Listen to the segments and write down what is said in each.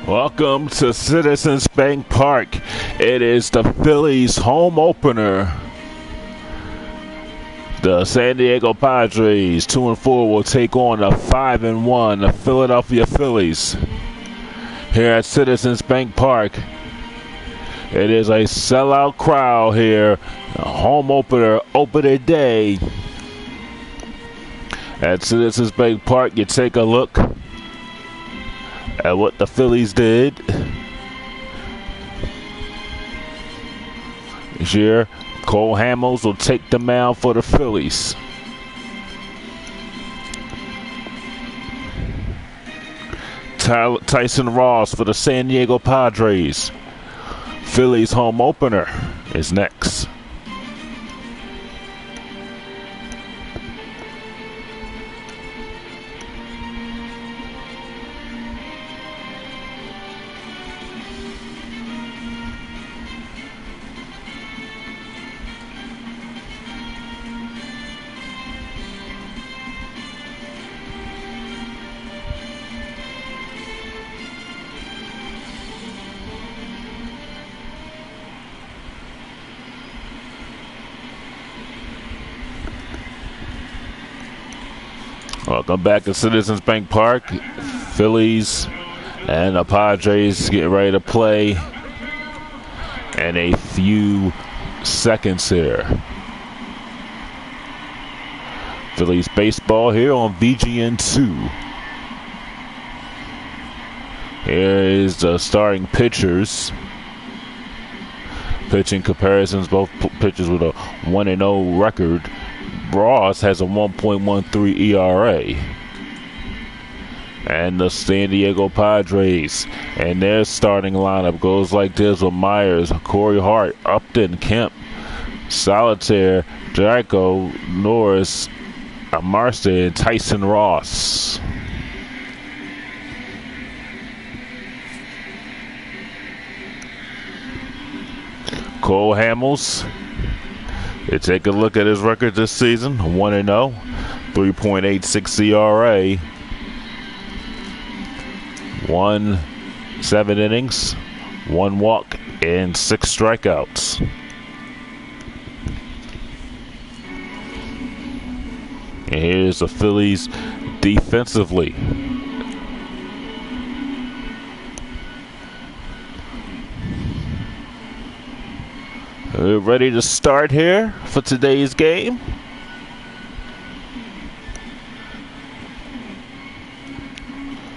Welcome to Citizens Bank Park. It is the Phillies home opener. The San Diego Padres, 2-4, will take on the 5-1, the Philadelphia Phillies. Here at Citizens Bank Park, it is a sellout crowd here. A home opener, opening day. At Citizens Bank Park, you take a look at what the Phillies did this year. Cole Hamels will take the mound for the Phillies. Tyson Ross for the San Diego Padres. Phillies home opener is next. Welcome back to Citizens Bank Park. Phillies and the Padres getting ready to play in a few seconds here. Phillies baseball here on VGN2. Here is the starting pitchers. Pitching comparisons, both pitchers with a 1-0 record. Ross has a 1.13 ERA. And the San Diego Padres and their starting lineup goes like this with Myers, Corey Hart, Upton, Kemp, Solitaire, Draco, Norris, Marston, and Tyson Ross. Cole Hamels. You take a look at his record this season, 1-0, 3.86 ERA, 7 innings, 1 walk, and 6 strikeouts. And here's the Phillies defensively. We're ready to start here for today's game.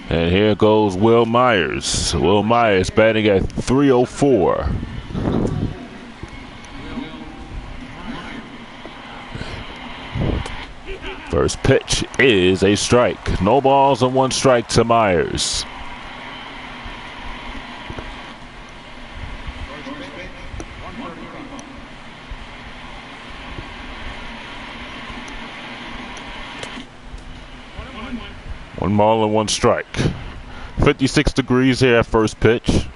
And here goes Will Myers. Will Myers batting at .304. First pitch is a strike. No balls and 1 strike to Myers. One ball and 1 strike. 56 degrees here at first pitch.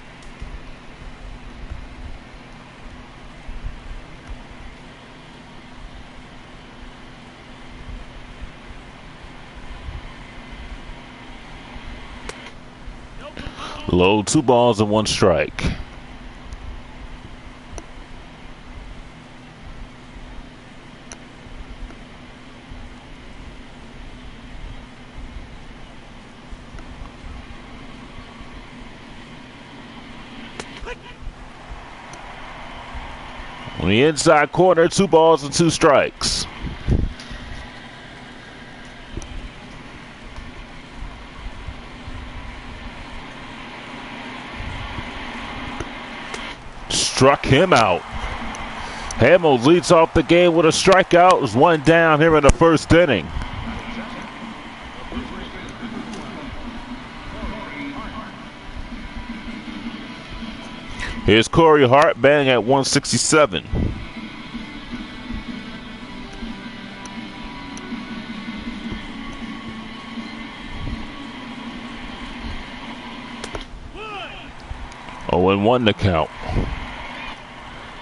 Low, 2 balls and 1 strike. On the inside corner, 2 balls and 2 strikes. Struck him out. Hamels leads off the game with a strikeout. There's 1 down here in the first inning. Here's Corey Hart batting at 167. Oh, and 1 to count.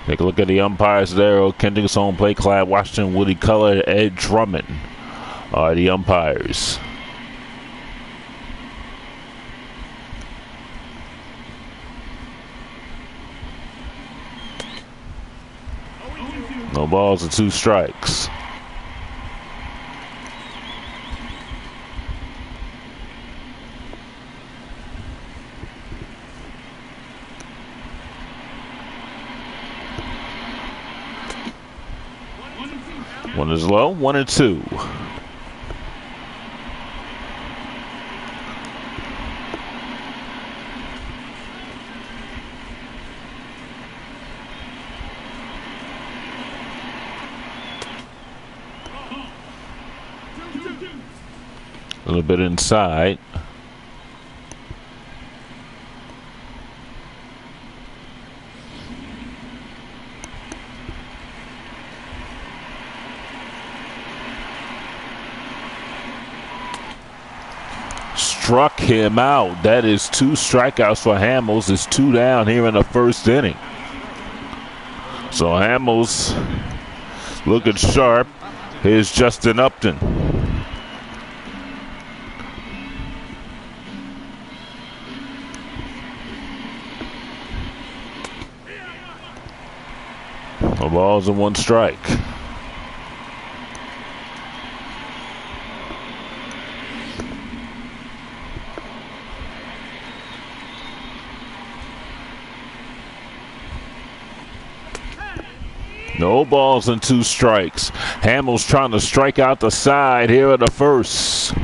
Take a look at the umpires there. Kendrick's on play. Clyde Washington, Woody Culler, Ed Drummond are the umpires. No balls and 2 strikes. One is low, 1-2. A little bit inside. Struck him out. That is 2 strikeouts for Hamels. It's 2 down here in the first inning. So Hamels looking sharp. Here's Justin Upton. No balls and 1 strike. No balls and 2 strikes. Hamels trying to strike out the side here in the first.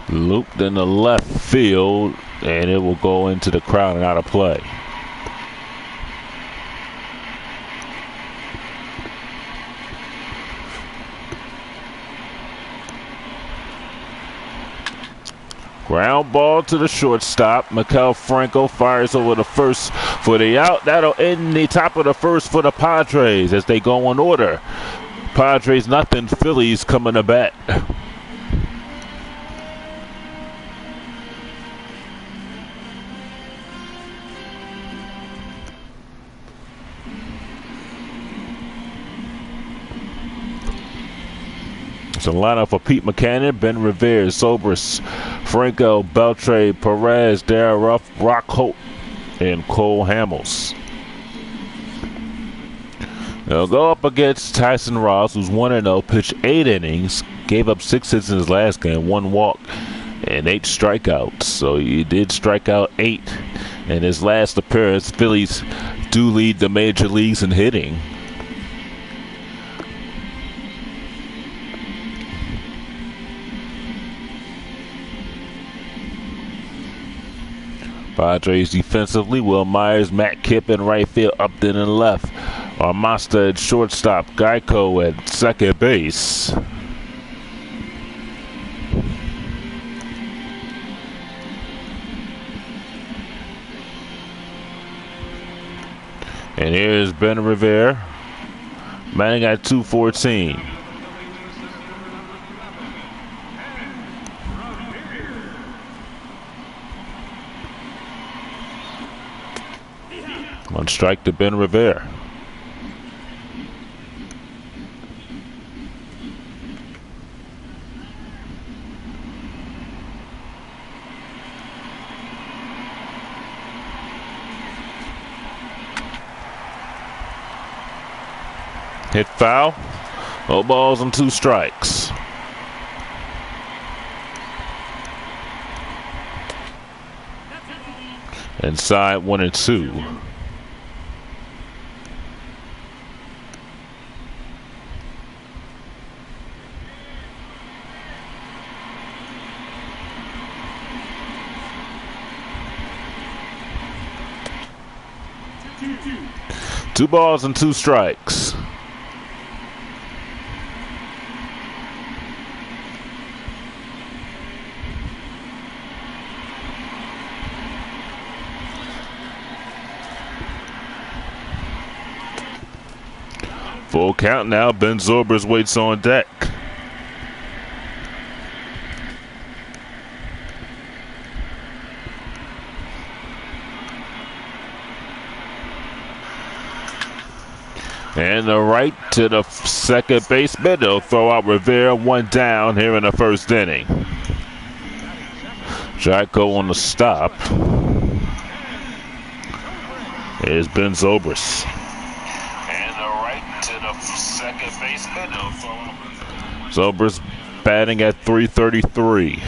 Looped in the left field, and it will go into the crowd and out of play. Ground ball to the shortstop. Maikel Franco fires over the first for the out. That'll end the top of the first for the Padres as they go in order. Padres nothing, Phillies coming to bat. It's a lineup for Pete Mackanin, Ben Revere, Sobris, Franco, Beltre, Perez, Darrell Ruff, Rock Holt, and Cole Hamels. They'll go up against Tyson Ross, who's 1-0, pitched 8 innings, gave up 6 hits in his last game, 1 walk, and 8 strikeouts. So he did strike out 8 in his last appearance. Phillies do lead the major leagues in hitting. Padres defensively, Will Myers, Matt Kipp in right field, Upton in left. Armasta at shortstop, Geico at second base. And here's Ben Revere, batting at .214. One strike to Ben Revere. Hit foul. No balls and 2 strikes. Inside 1-2. Two balls and 2 strikes. Full count now. Ben Zobrist waits on deck. And the right to the second baseman. They'll throw out Rivera, one down here in the first inning. Jacko on the stop. Here's Ben Zobrist. And the right to the second baseman. Zobrist batting at .333.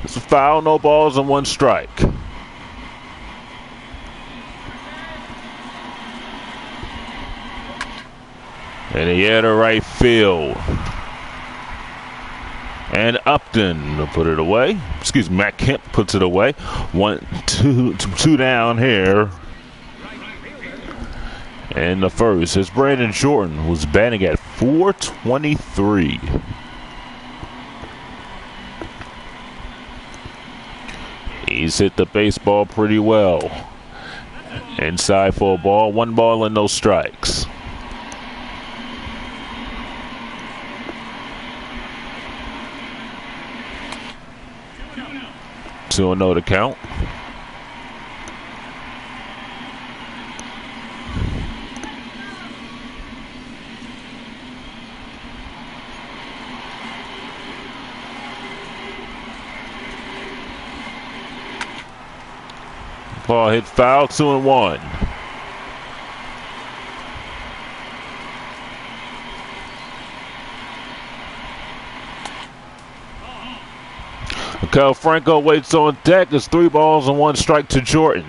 It's a foul, no balls, and one strike. And he had a right field. And Upton will put it away. Excuse me, Matt Kemp puts it away. 1-2 down here. And the first is Brandon Jordan, who's batting at .423. He's hit the baseball pretty well. Inside for a ball, 1 ball and no strikes. 2-0 to count. Ball hit foul, 2-1. Cal Franco waits on deck. It's 3 balls and 1 strike to Jordan.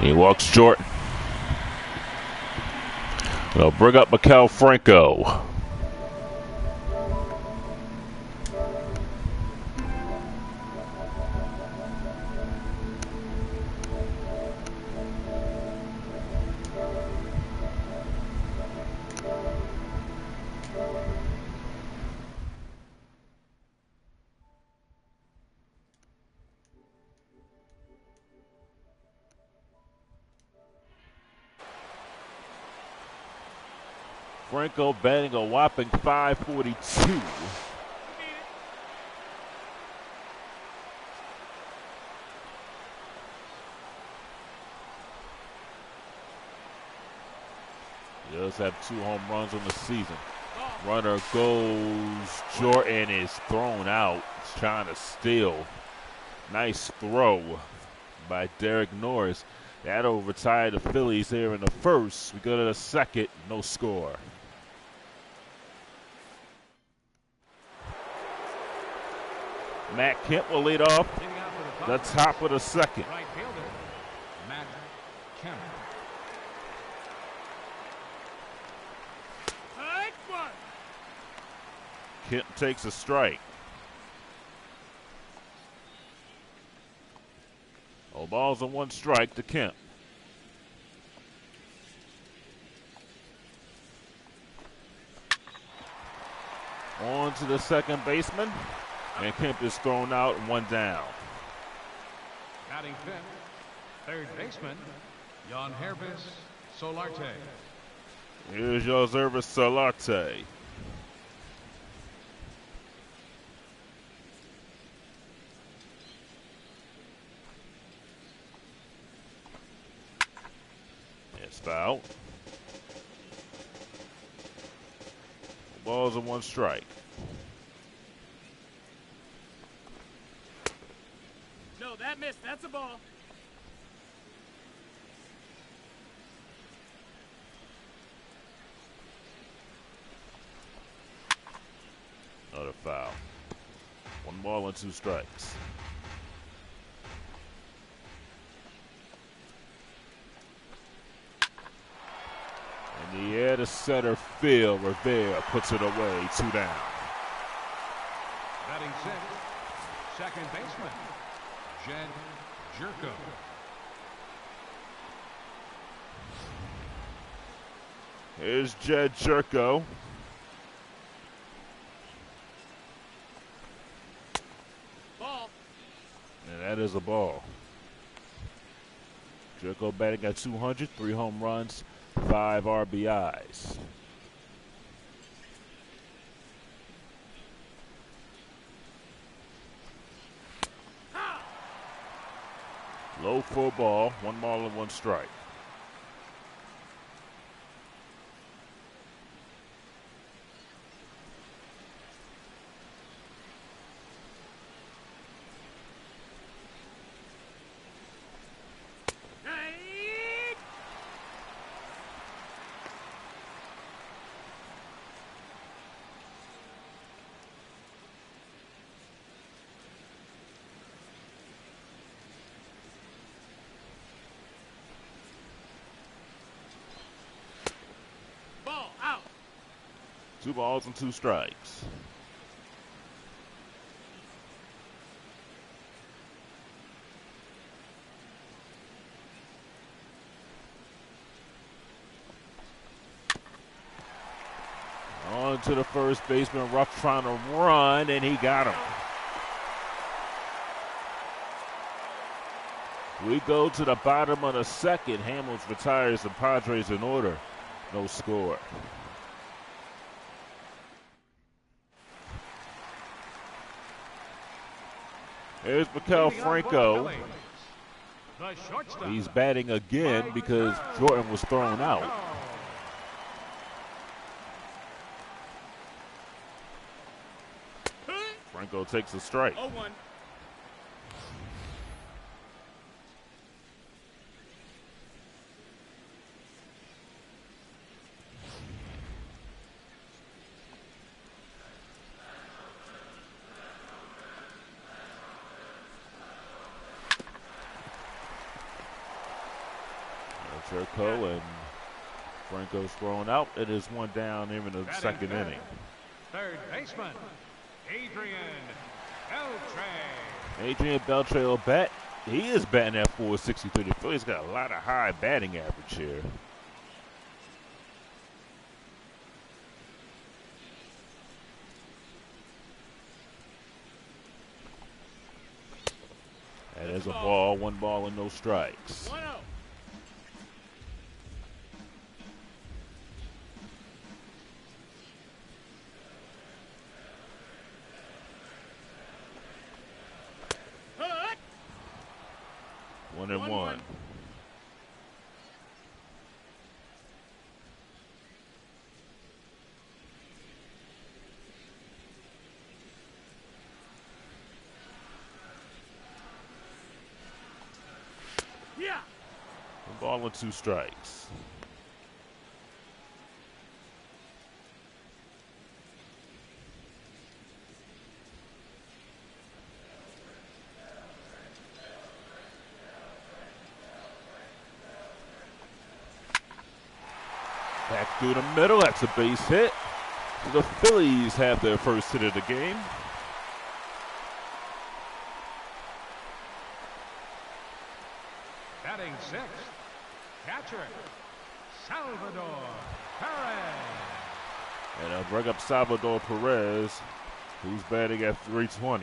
He walks Jordan. They'll bring up Cal Franco. Franco batting a whopping .542. He does have 2 home runs on the season. Runner goes. Jordan is thrown out. He's trying to steal. Nice throw by Derek Norris. That'll retire the Phillies here in the first. We go to the second. No score. Matt Kemp will lead off the top of the second. Right fielder, Matt Kemp. Kemp takes a strike. All balls and 1 strike to Kemp. On to the second baseman. And Kemp is thrown out and 1 down. Batting 5th, third baseman, Jan Hervis Solarte. Here's Joseph Solarte. It's foul. Balls and 1 strike. No, that missed. That's a ball. Another foul. 1 ball and 2 strikes. In the air to center field. Rivera puts it away. 2 down. Batting 6th, second baseman, Jed Jerko. Here's Jed Jerko. Ball. And that is a ball. Jerko batting at 200, 3 home runs, 5 RBIs. Low for a ball, 1 ball and 1 strike. Ball out. 2 balls and 2 strikes. On to the first baseman, Ruff trying to run, and he got him. We go to the bottom of the second. Hamels retires the Padres in order. No score. Here's Maikel Franco. The shortstop. He's batting again because Jordan was thrown out. Franco takes a strike. 0-1. Jerko and Franco's thrown out. It is 1 down in the second inning. Third baseman, Adrian Beltre. Adrian Beltre will bat. He is batting at .463. The Phillies got a lot of high batting average here. That is a ball, 1 ball and no strikes. 1-0. Hut. 1-1. Yeah. 1 ball and 2 strikes. Back through the middle, that's a base hit. The Phillies have their first hit of the game. Batting sixth, catcher, Salvador Perez. And I'll bring up Salvador Perez, who's batting at .320.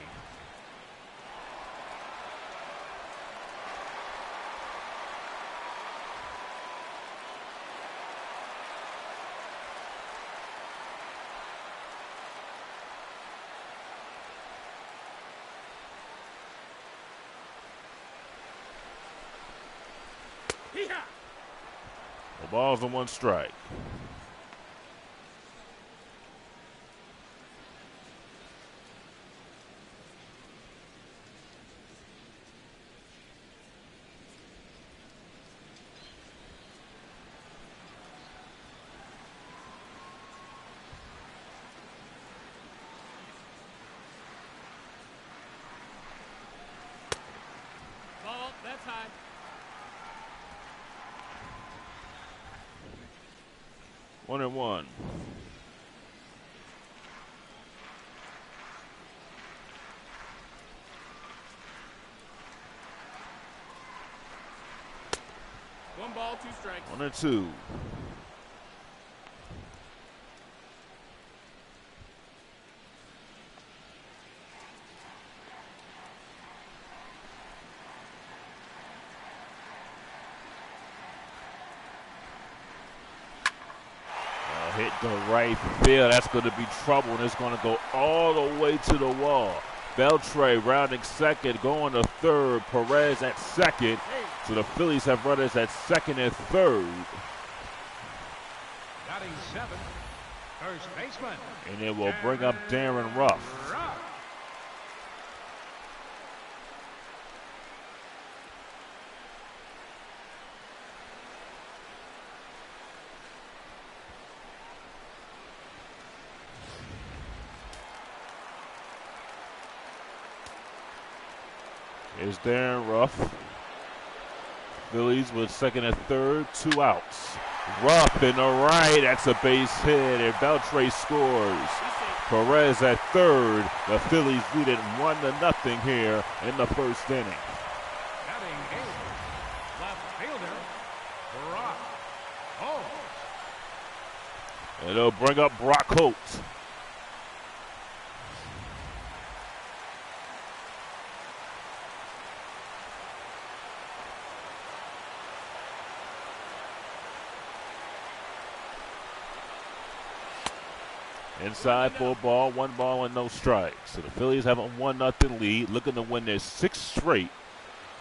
Yeah. The ball's on 1 strike. Ball. That's high. 1-1. One ball, 2 strikes. 1-2. Hit the right field. That's going to be trouble, and it's going to go all the way to the wall. Beltre rounding second, going to third. Perez at second. So the Phillies have runners at second and third. Batting seventh, first baseman. And it will bring up Darren Ruff. Here's Darren Ruff. Phillies with second and third, 2 outs. Ruff in the right, that's a base hit, and Beltre scores. Perez at third. The Phillies lead it 1-0 here in the first inning. Batting eighth, left fielder, Brock Holt. And it'll bring up Brock Holt. Inside for a ball, 1 ball and no strikes. So the Phillies have a 1-0 lead, looking to win their 6th straight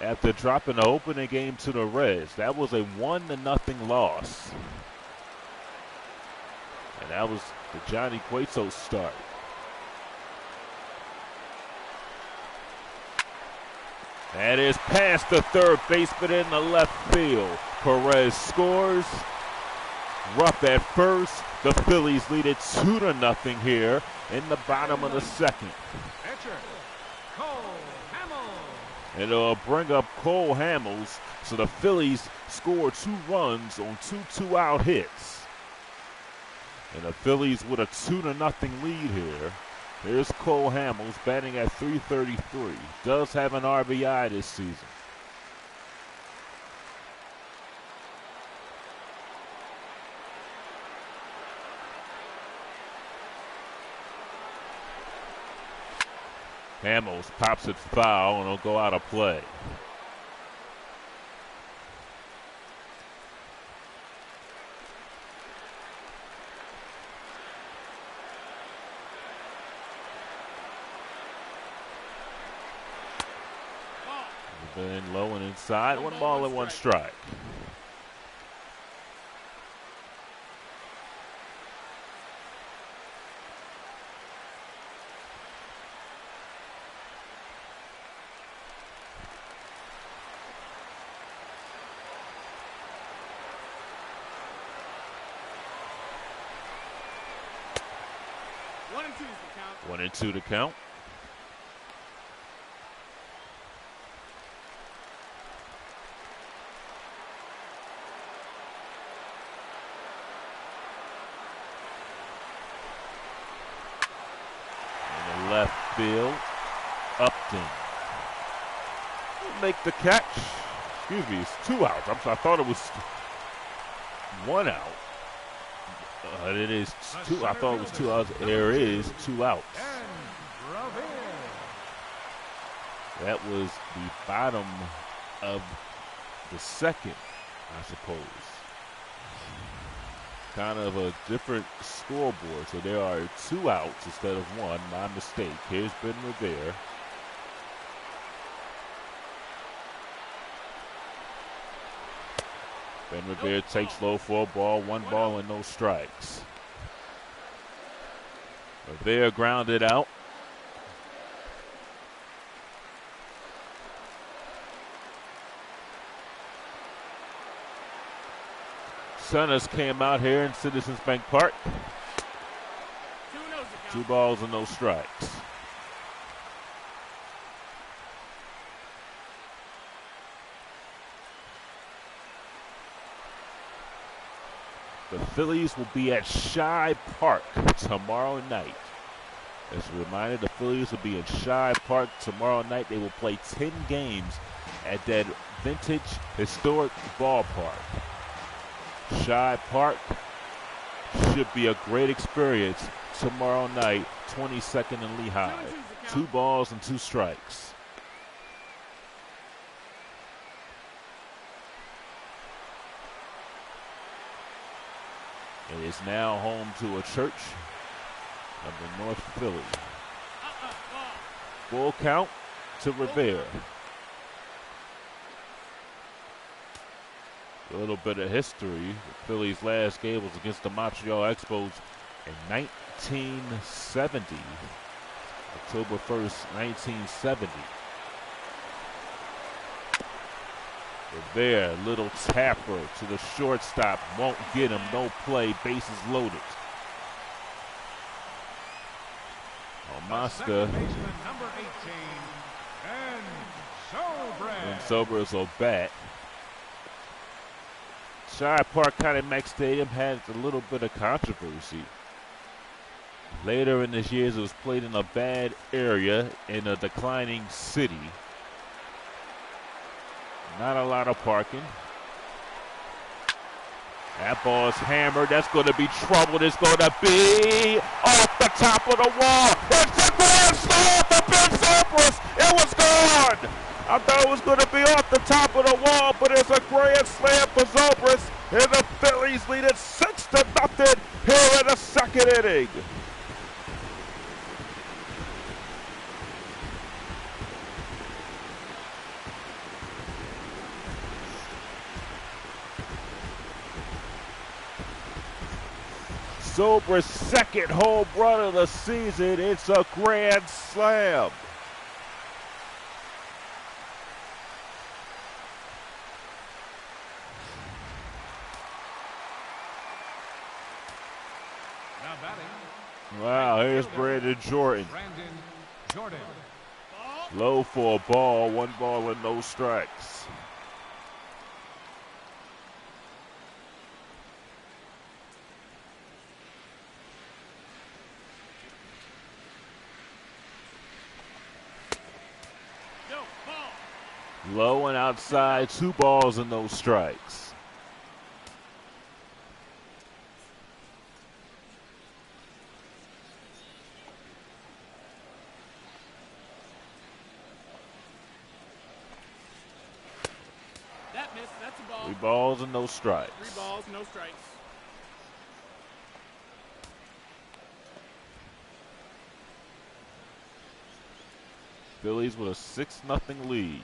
after dropping the opening game to the Reds. That was a 1-0 loss. And that was the Johnny Cueto start. That is past the third baseman in the left field. Perez scores. Ruff at first. The Phillies lead it 2-0 here in the bottom of the second. Pitcher, Cole Hamels. And it'll bring up Cole Hamels. So the Phillies score 2 runs on 2 two-out hits. And the Phillies with a 2-0 lead here. Here's Cole Hamels batting at .333. Does have an RBI this season. Hamels pops it foul and it'll go out of play. Been low and inside. 1 ball and 1 strike. One and two to count. In the left field, Upton will make the catch. Excuse me, it's 2 outs. I'm sorry, I thought it was 1 out. It is 2. I thought it was 2 outs. There is 2 outs. That was the bottom of the second, I suppose. Kind of a different scoreboard. So there are 2 outs instead of 1. My mistake. Here's Ben Revere. Ben Revere takes low for a ball, 1 ball and no strikes. Revere grounded out. Centers came out here in Citizens Bank Park. 2 balls and no strikes. The Phillies will be at Shibe Park tomorrow night. As a reminder, the Phillies will be in Shibe Park tomorrow night. They will play 10 games at that vintage, historic ballpark. Shibe Park should be a great experience tomorrow night, 22nd and Lehigh. 2 balls and 2 strikes. It is now home to a church of the North Philly. Full count to Rivera. A little bit of history. The Phillies' last game was against the Montreal Expos in 1970. October 1st, 1970. Rivera, little tapper to the shortstop. Won't get him. No play. Bases loaded. Omasta. Number 18, And Sobres will bat. Shire Park County Mack Stadium had a little bit of controversy. Later in this year, it was played in a bad area in a declining city. Not a lot of parking. That ball is hammered. That's going to be trouble. It's going to be off the top of the wall. It's a grand slam for Ben Sobres. It was gone. I thought it was going to be off the top of the wall, but it's a grand slam for Sobres. And the Phillies lead it 6-0 here in the second inning. Sobres' second home run of the season. It's a grand slam. now batting. Wow, here's Brandon Jordan. Brandon Jordan. Low for a ball, 1 ball with no strikes. Low and outside, 2 balls and no strikes. That missed. That's a ball. 3 balls and no strikes. 3 balls, no strikes. Phillies with a 6-0 lead.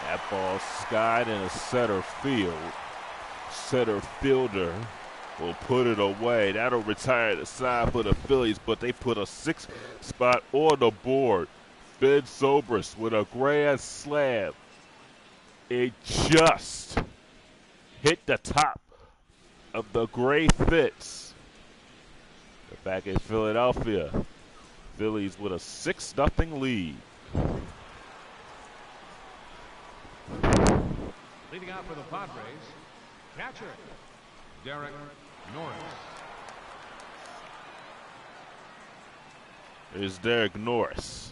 That ball skied in a center field. Center fielder will put it away. That'll retire the side for the Phillies, but they put a 6th spot on the board. Ben Sobres with a grand slam. It just hit the top of the gray fence. Back in Philadelphia, Phillies with a 6-0 lead. Leading out for the Padres, catcher Derek Norris. Here's Derek Norris.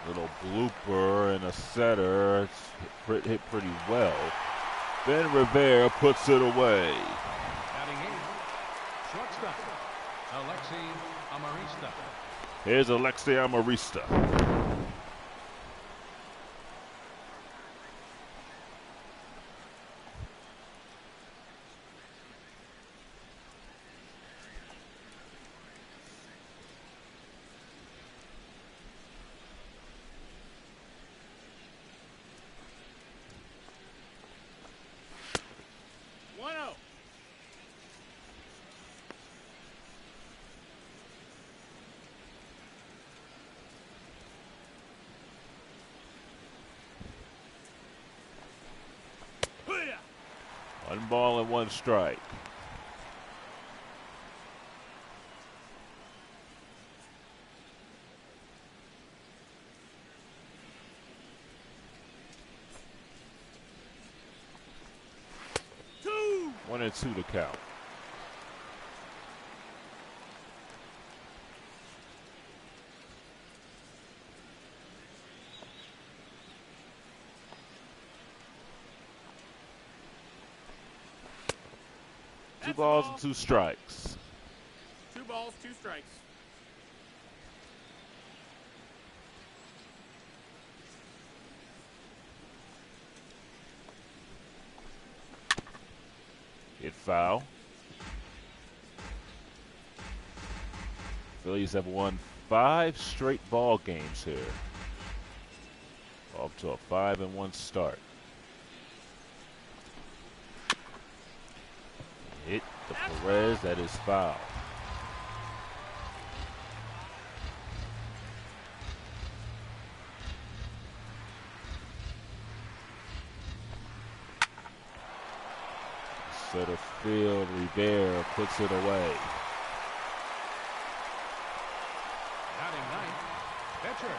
Little blooper and a setter. It's hit pretty well. Ben Rivera puts it away. Batting 8, shortstop Alexi Amarista. Here's Alexi Amarista. One ball and 1 strike. 1-2 to count. Two balls and 2 strikes. 2 balls, 2 strikes. Hit foul. Phillies have won 5 straight ball games here. Off to a 5-1 start. Hit the Perez, that is foul. Center field, Rivera puts it away. Batting ninth, pitcher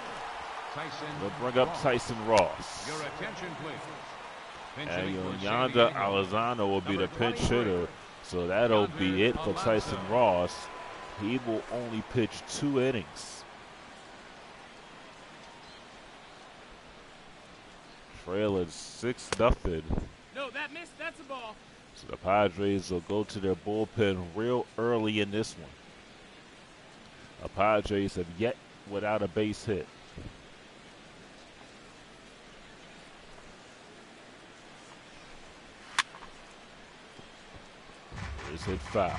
Tyson. We'll bring up Tyson Ross. Your attention, please. And Yonder Alazano will be the pinch hitter, so that'll be it for Tyson Ross. He will only pitch 2 innings. Trailing 6-0. No, that missed. That's a ball. So the Padres will go to their bullpen real early in this one. The Padres have yet without a base hit. It's hit foul.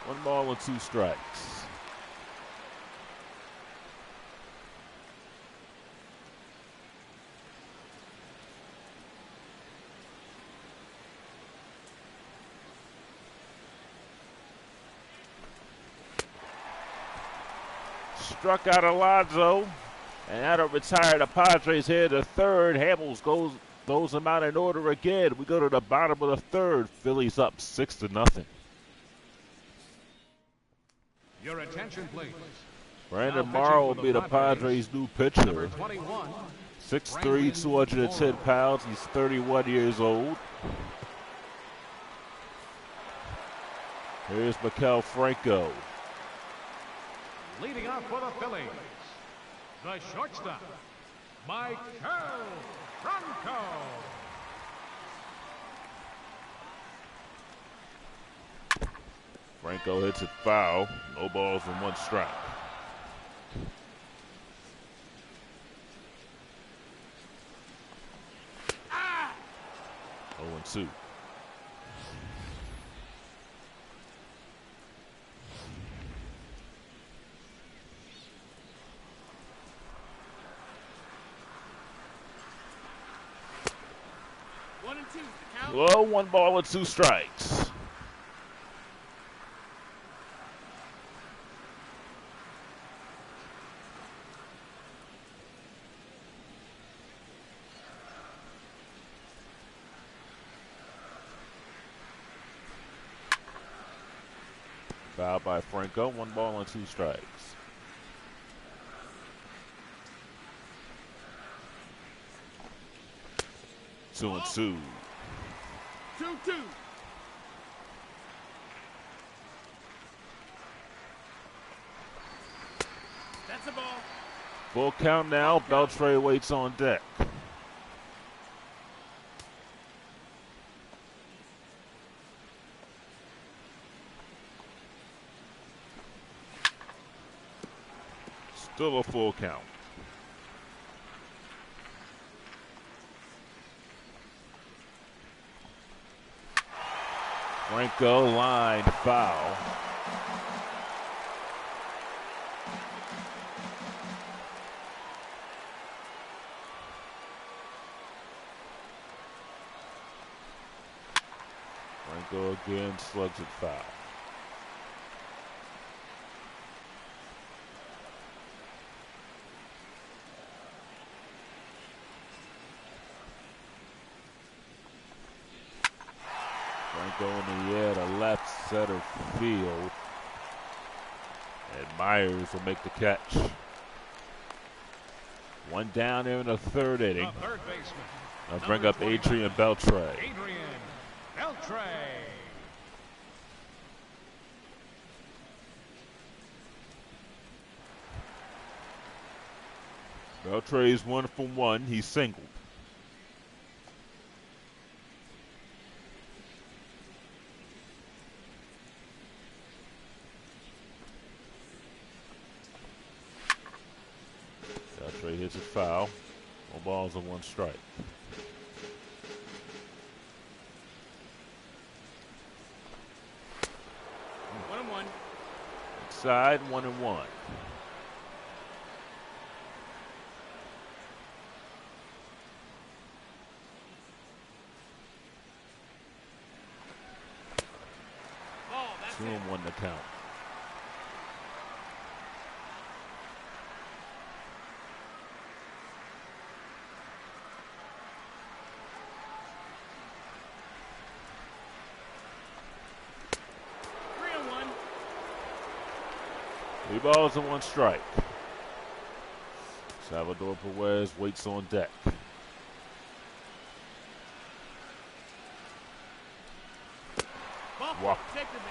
One ball and 2 strikes. Struck out Alonso, and that'll retire the Padres here to third. Hamels goes them out in order again. We go to the bottom of the third. Phillies up 6-0. Your attention, please. Brandon Morrow will be the Padres' new pitcher. Number 21. 6'3", 210 pounds. He's 31 years old. Here's Maikel Franco. Leading off for the Phillies, the shortstop, Maikel Franco. Franco hits it foul. No balls and 1 strike. Ah! 0-2. Well, 1 ball and 2 strikes. Foul by Franco. 1 ball and 2 strikes. Two and 2. 2-2. That's a ball. Full count now. Beltre waits on deck. Still a full count. Franco line foul. Franco again slugs it foul. Franco in the air to left center field. And Myers will make the catch. One down there in the third inning. The third baseman. I'll bring up Adrian Beltre. Adrian Beltre. Beltre's 1 for 1. He's singled. Beltre hits it foul. 1 balls and 1 strike. 1-1. Inside, 1-1. Ball, that's 2-1 the count. it. 3-1. 3 balls and 1 strike. Salvador Perez waits on deck. Ball, Walk. take the base.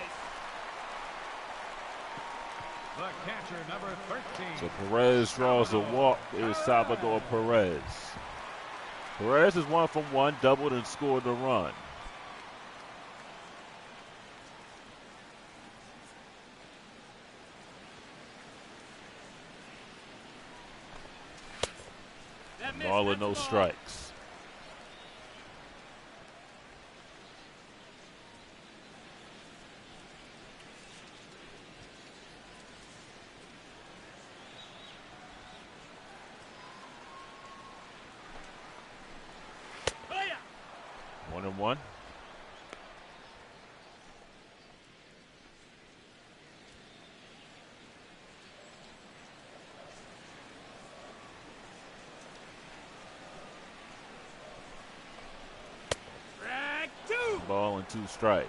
The catcher, number 13. So Perez draws a walk. Is Salvador Perez. Perez is 1 for 1, doubled and scored the run. That missed, Ball and that's no a ball. strikes. Oh, yeah. 1-1. Drag 2. Ball and 2 strikes.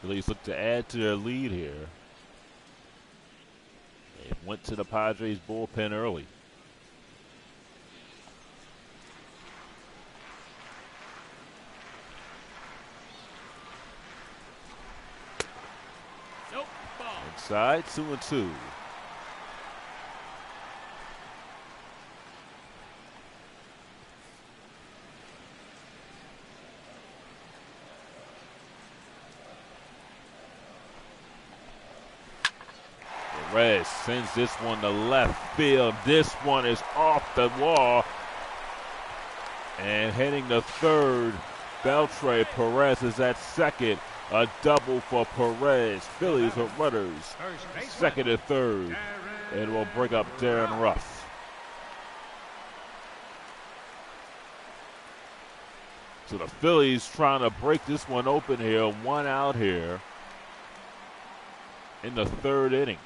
Phillies look to add to their lead here. They went to the Padres bullpen early. Nope. Ball. Inside, 2-2. Perez sends this one to left field. This one is off the wall. And heading to third, Beltre. Perez is at second. A double for Perez. Phillies with runners. First baseman. Second and third. And will bring up Darren Ruff. So the Phillies trying to break this one open here. 1 out here in the third inning.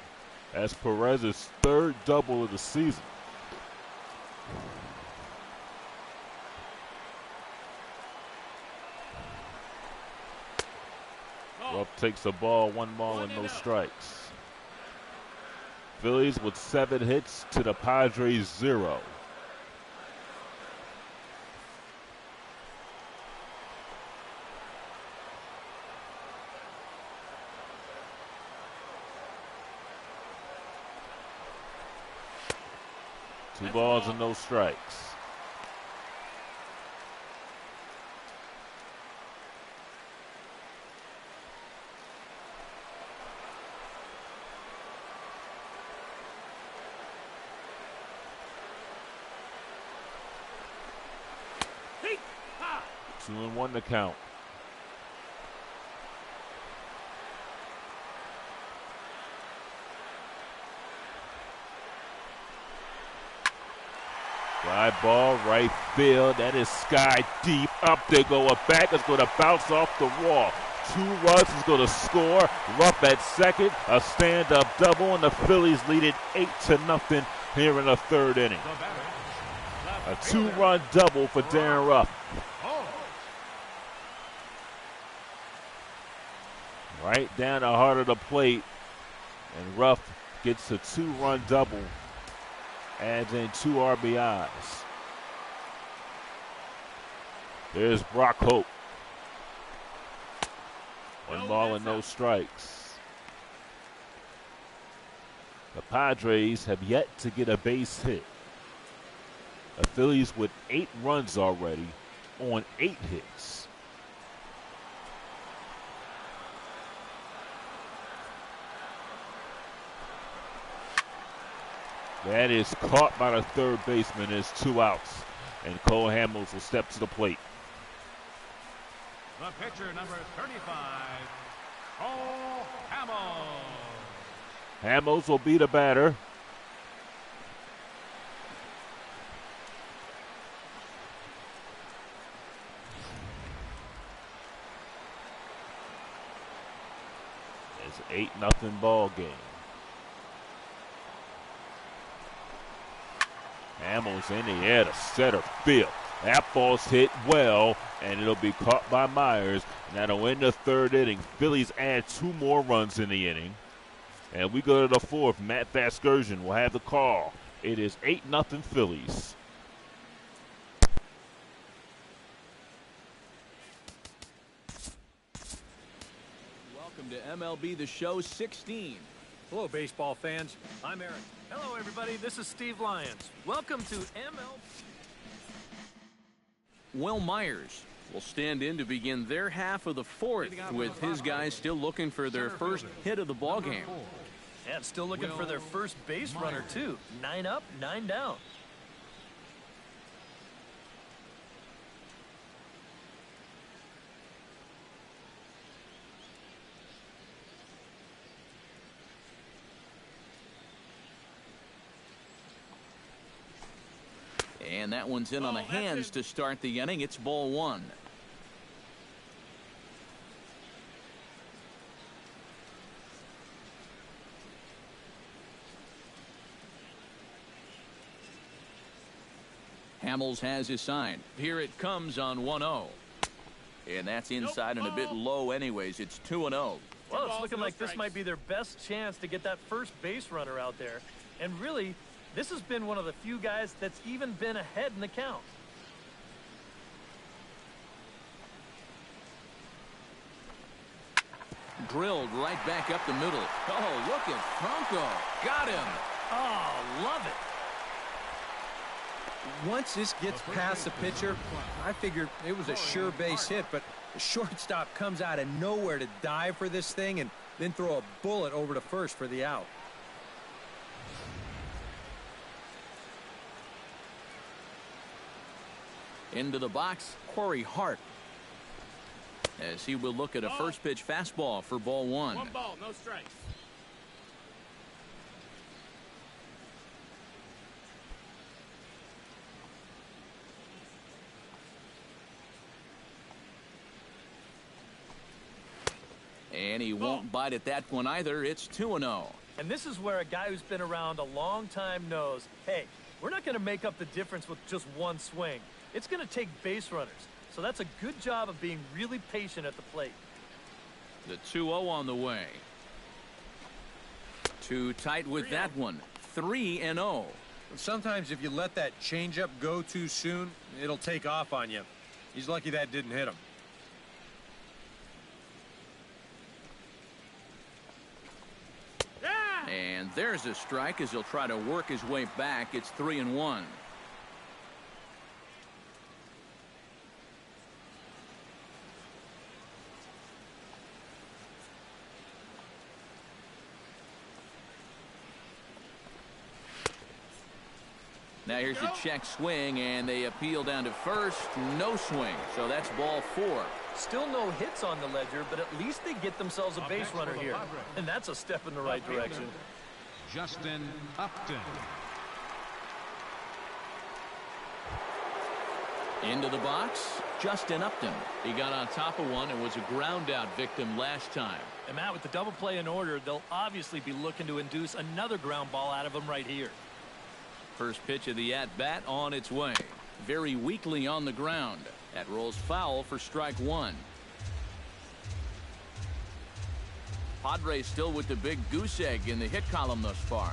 That's Perez's 3rd double of the season. Rupp takes the ball, 1 ball and no strikes. Phillies with 7 hits to the Padres 0. Two balls and no strikes. Hey, ha. 2-1 to count. Fly ball, right field. That is sky deep. Up they go. A back is going to bounce off the wall. 2 runs is going to score. Rupp at second. A stand-up double, and the Phillies lead it 8-0 here in the third inning. A 2-run double for Darren Rupp. Right down the heart of the plate. And Ruff gets a 2-run double, adds in 2 RBIs. There's Brock Hope. 1 ball and no strikes. The Padres have yet to get a base hit. The Phillies with 8 runs already on 8 hits. That is caught by the third baseman. It's 2 outs. And Cole Hamels will step to the plate. The pitcher, number 35, Cole Hamels. Hamels will be the batter. It's 8-0 ball game. Hamels in the air to center field. That ball's hit well, and it'll be caught by Myers. And that'll end the 3rd inning. Phillies add 2 more runs in the inning. And we go to the 4th. Matt Vasgersian will have the call. It is 8-0 Phillies. Welcome to MLB The Show 16. Hello, baseball fans. I'm Eric. Hello, everybody. This is Steve Lyons. Welcome to MLB. Will Myers will stand in to begin their half of the 4th, with his guys still looking for their first hit of the ballgame. And still looking for their first base runner, too. 9 up, 9 down. And that one's in on the hands to start the inning. It's ball 1. Hamels has his sign. Here it comes on 1-0. And that's inside and a bit low anyways. It's 2-0. Well, it's looking like this might be their best chance to get that first base runner out there. And really, this has been one of the few guys that's even been ahead in the count. Drilled right back up the middle. Oh, look at Franco. Got him. Oh, love it. Once this gets past the pitcher, I figured it was a sure base hit, but the shortstop comes out of nowhere to dive for this thing and then throw a bullet over to first for the out. Into the box, Corey Hart, as he will look at a first pitch fastball for ball 1. 1 ball, no strikes. And he won't bite at that one either. It's 2-0. And this is where a guy who's been around a long time knows, hey, we're not going to make up the difference with just one swing. It's going to take base runners. So that's a good job of being really patient at the plate. The 2-0 on the way. Too tight with that one. 3-0. Sometimes if you let that changeup go too soon, it'll take off on you. He's lucky that didn't hit him. And there's a strike as he'll try to work his way back. It's 3-1. Now here's a check swing, and they appeal down to first. No swing, so that's ball 4. Still no hits on the ledger, but at least they get themselves a base runner here. And that's a step in the right direction. Justin Upton. Into the box, Justin Upton. He got on top of one and was a ground out victim last time. And Matt, with the double play in order, they'll obviously be looking to induce another ground ball out of him right here. First pitch of the at-bat on its way. Very weakly on the ground. That rolls foul for strike 1. Padres still with the big goose egg in the hit column thus far.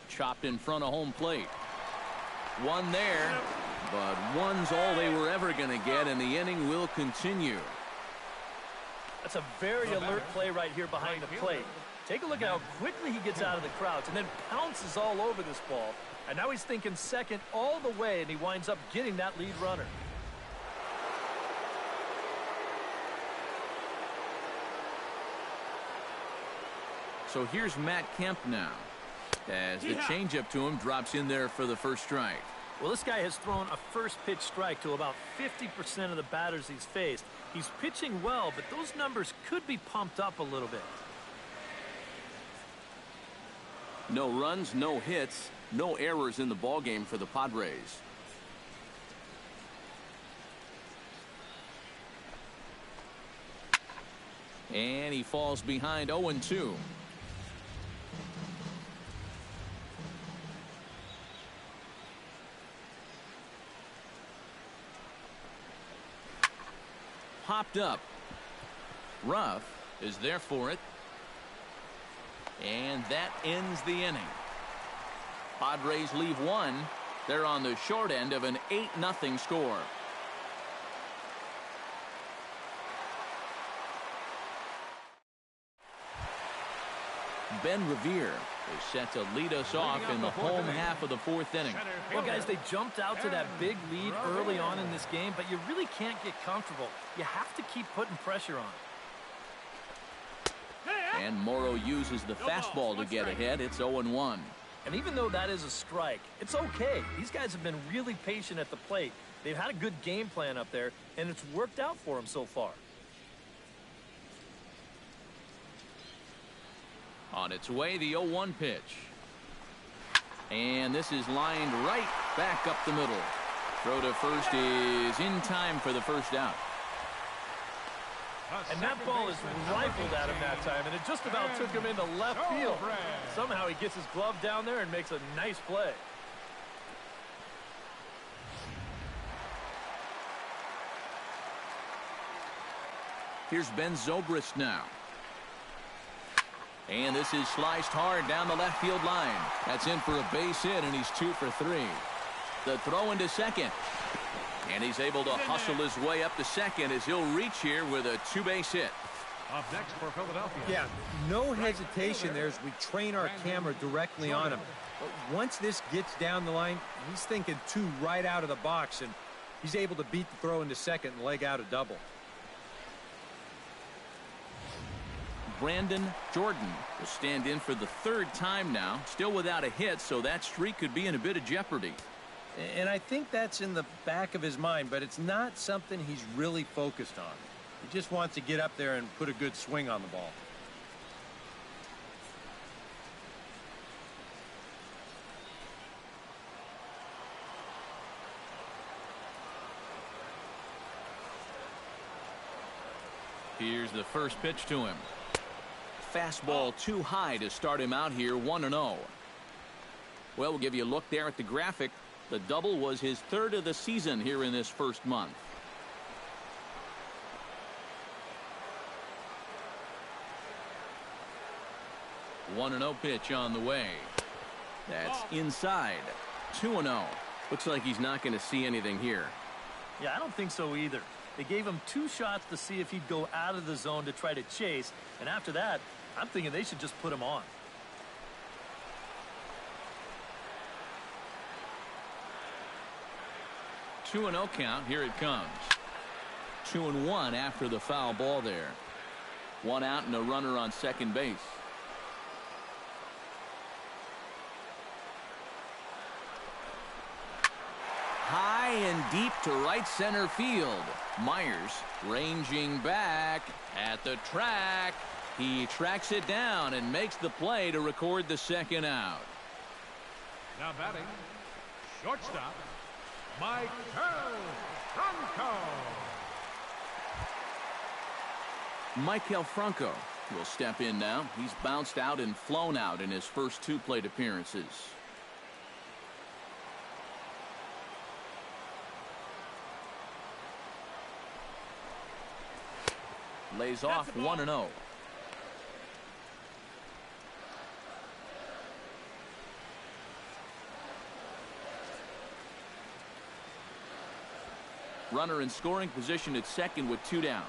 Chopped in front of home plate. One there, but one's all they were ever going to get, and the inning will continue. That's a very alert play right here behind the plate. Take a look at how quickly he gets out of the crouch and then pounces all over this ball. And now he's thinking second all the way, and he winds up getting that lead runner. So here's Matt Kemp now, as the changeup to him drops in there for the first strike. Well, this guy has thrown a first pitch strike to about 50% of the batters he's faced. He's pitching well, but those numbers could be pumped up a little bit. No runs, no hits, no errors in the ballgame for the Padres. And he falls behind 0-2. Popped up. Ruff is there for it. And that ends the inning. Padres leave one. They're on the short end of an 8-0 score. Ben Revere is set to lead us off in the home half of the fourth inning. Well, guys, they jumped out to that big lead early on in this game, but you really can't get comfortable. You have to keep putting pressure on. And Morrow uses the fastball to get ahead. It's 0-1. And even though that is a strike, it's okay. These guys have been really patient at the plate. They've had a good game plan up there, and it's worked out for them so far. On its way, the 0-1 pitch. And this is lined right back up the middle. Throw to first is in time for the first out. And that ball is rifled at him that time, and it just about took him into left field. Somehow he gets his glove down there and makes a nice play. Here's Ben Zobrist now. And this is sliced hard down the left field line. That's in for a base hit, and he's 2 for 3. The throw into second. And he's able to hustle his way up to second as he'll reach here with a 2-base hit. Up next for Philadelphia. Yeah, no hesitation there as we train our camera directly on him. But once this gets down the line, he's thinking 2 right out of the box, and he's able to beat the throw into second and leg out a double. Brandon Jordan will stand in for the 3rd time now, still without a hit, so that streak could be in a bit of jeopardy. And I think that's in the back of his mind, but it's not something he's really focused on. He just wants to get up there and put a good swing on the ball. Here's the first pitch to him. Fastball too high to start him out here, 1-0. Well, we'll give you a look there at the graphic. The double was his 3rd of the season here in this first month. One 1-0 pitch on the way. That's inside. 2-0. Looks like he's not going to see anything here. Yeah, I don't think so either. They gave him 2 shots to see if he'd go out of the zone to try to chase, and after that, I'm thinking they should just put him on. Two 2-0 count. Here it comes. 2-1 after the foul ball there. 1 out and a runner on second base. High and deep to right center field. Myers ranging back at the track. He tracks it down and makes the play to record the second out. Now batting, shortstop, Mike Franco. Maikel Franco will step in now. He's bounced out and flown out in his first 2 plate appearances. lays off 1-0. Runner in scoring position at second with 2 down.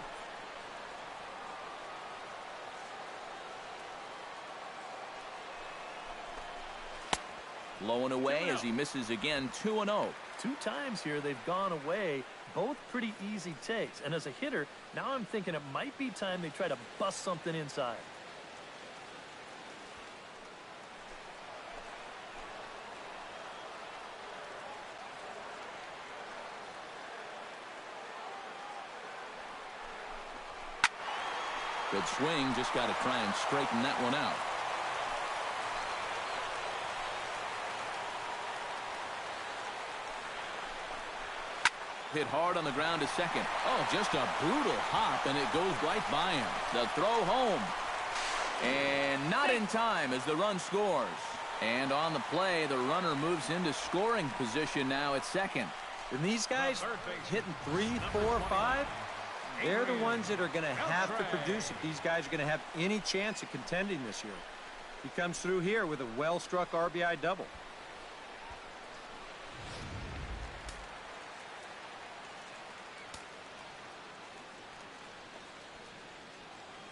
Low and away as he misses again. 2-0. 2 times here they've gone away. Both pretty easy takes. And as a hitter, now I'm thinking it might be time they try to bust something inside. Good swing. Just got to try and straighten that one out. Hit hard on the ground to second. Oh, just a brutal hop, and it goes right by him. The throw home. And not in time as the run scores. And on the play, the runner moves into scoring position now at second. And these guys hitting 3, 4, 5, they're the ones that are going to have to produce if these guys are going to have any chance of contending this year. He comes through here with a well-struck RBI double.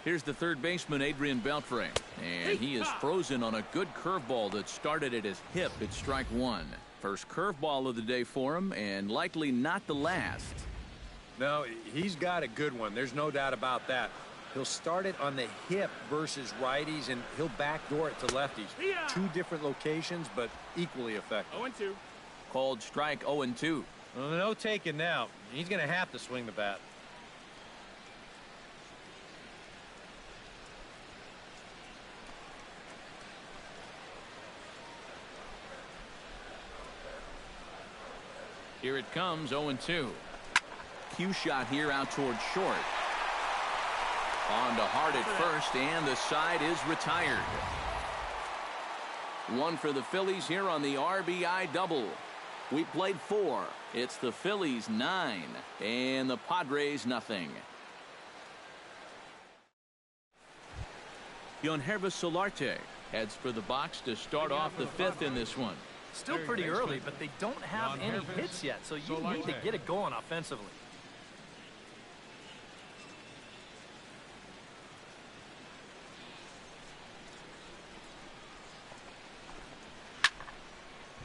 Here's the third baseman, Adrian Beltre. And he is frozen on a good curveball that started at his hip at strike 1. First curveball of the day for him, and likely not the last. No, he's got a good one. There's no doubt about that. He'll start it on the hip versus righties, and he'll backdoor it to lefties. 2 different locations, but equally effective. 0-2. Called strike 0-2. Well, no taking now. He's going to have to swing the bat. Here it comes, 0-2. Cue shot here out towards short. On to Hart at first, and the side is retired. 1 for the Phillies here on the RBI double. We played 4. It's the Phillies 9 and the Padres nothing. Yonhervis Solarte heads for the box to start off the 5th in this one. Still pretty early, but they don't have any hits yet, so you need to get it going offensively.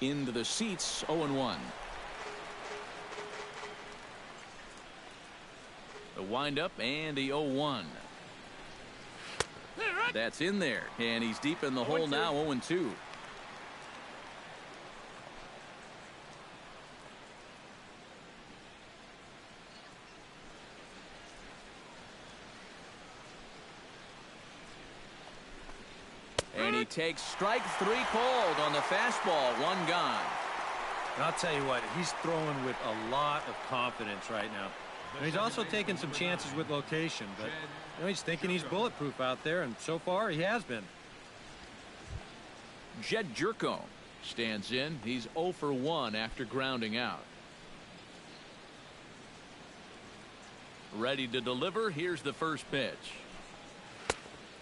Into the seats, 0-1. The windup and the 0-1. That's in there, and he's deep in the hole now, 0-2. And he takes strike 3 called on the fastball. 1 gone. And I'll tell you what, he's throwing with a lot of confidence right now. And he's also taking some chances with location, but he's thinking he's bulletproof out there, and so far he has been. Jed Jerko stands in. He's 0 for 1 after grounding out. Ready to deliver. Here's the first pitch.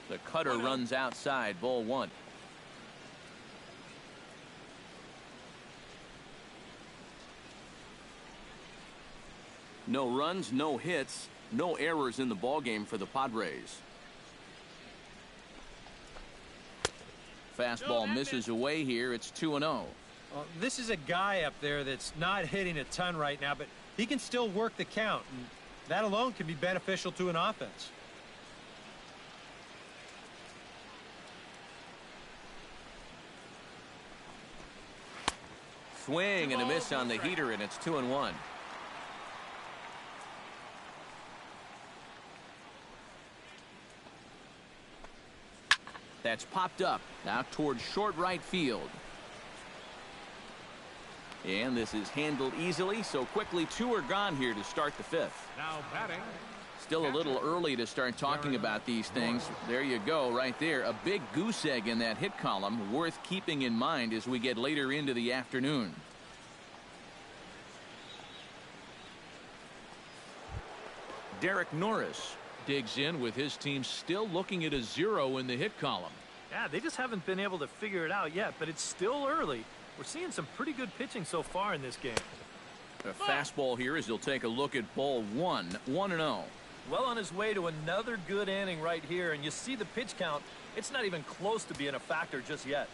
The cutter runs outside, ball 1. No runs, no hits, no errors in the ballgame for the Padres. Fastball misses away here. It's 2-0. Well, this is a guy up there that's not hitting a ton right now, but he can still work the count, and that alone can be beneficial to an offense. Swing and a miss on the heater, and it's 2-1. That's popped up out towards short right field. And this is handled easily, so quickly 2 are gone here to start the 5th. Now batting. Still a little early to start talking about these things. There you go, right there. A big goose egg in that hit column, worth keeping in mind as we get later into the afternoon. Derek Norris digs in with his team still looking at a 0 in the hit column. Yeah, they just haven't been able to figure it out yet, but it's still early. We're seeing some pretty good pitching so far in this game. A fastball here as he'll take a look at ball 1, 1-0. Well on his way to another good inning right here, and you see the pitch count. It's not even close to being a factor just yet.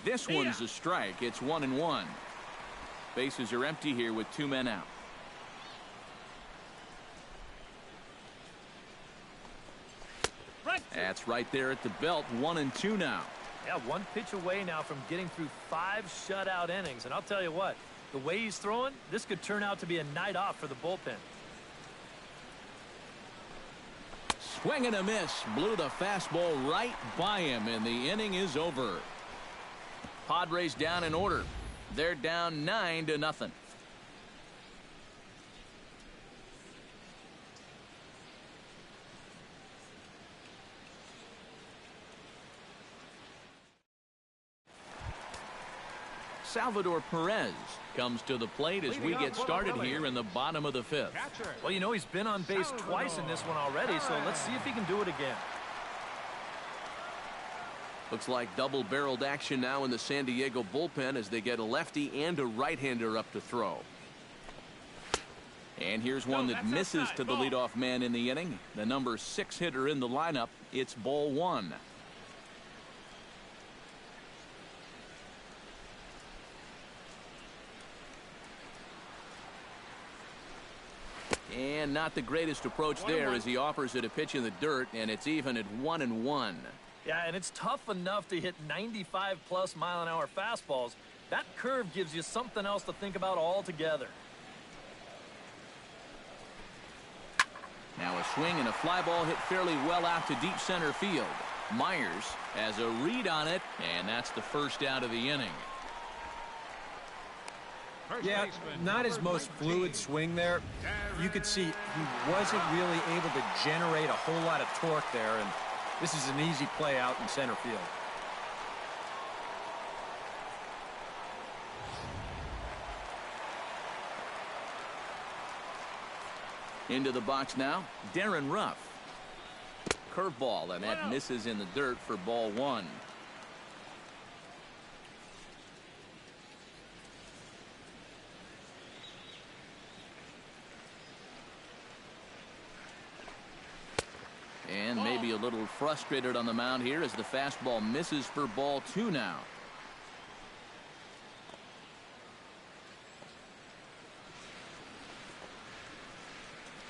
This one's a strike. It's 1-1. Bases are empty here with 2 men out. That's right there at the belt. 1-2 now. Yeah, 1 pitch away now from getting through 5 shutout innings. And I'll tell you what, the way he's throwing, this could turn out to be a night off for the bullpen. Swing and a miss. Blew the fastball right by him, and the inning is over. Padres down in order. They're down 9-0. Salvador Perez comes to the plate as we get started here in the bottom of the 5th. Well, you know, he's been on base twice in this one already, so let's see if he can do it again. Looks like double-barreled action now in the San Diego bullpen as they get a lefty and a right-hander up to throw. And here's one that misses to the leadoff man in the inning. The number 6 hitter in the lineup. It's ball 1. And not the greatest approach there as he offers it a pitch in the dirt, and it's even at 1-1. Yeah, and it's tough enough to hit 95-plus mile-an-hour fastballs. That curve gives you something else to think about altogether. Now a swing and a fly ball hit fairly well out to deep center field. Myers has a read on it, and that's the first out of the inning. Yeah, not his most fluid swing there. You could see he wasn't really able to generate a whole lot of torque there, and this is an easy play out in center field. Into the box now, Darren Ruff. Curveball, and that misses in the dirt for ball 1. And maybe a little frustrated on the mound here as the fastball misses for ball 2 now.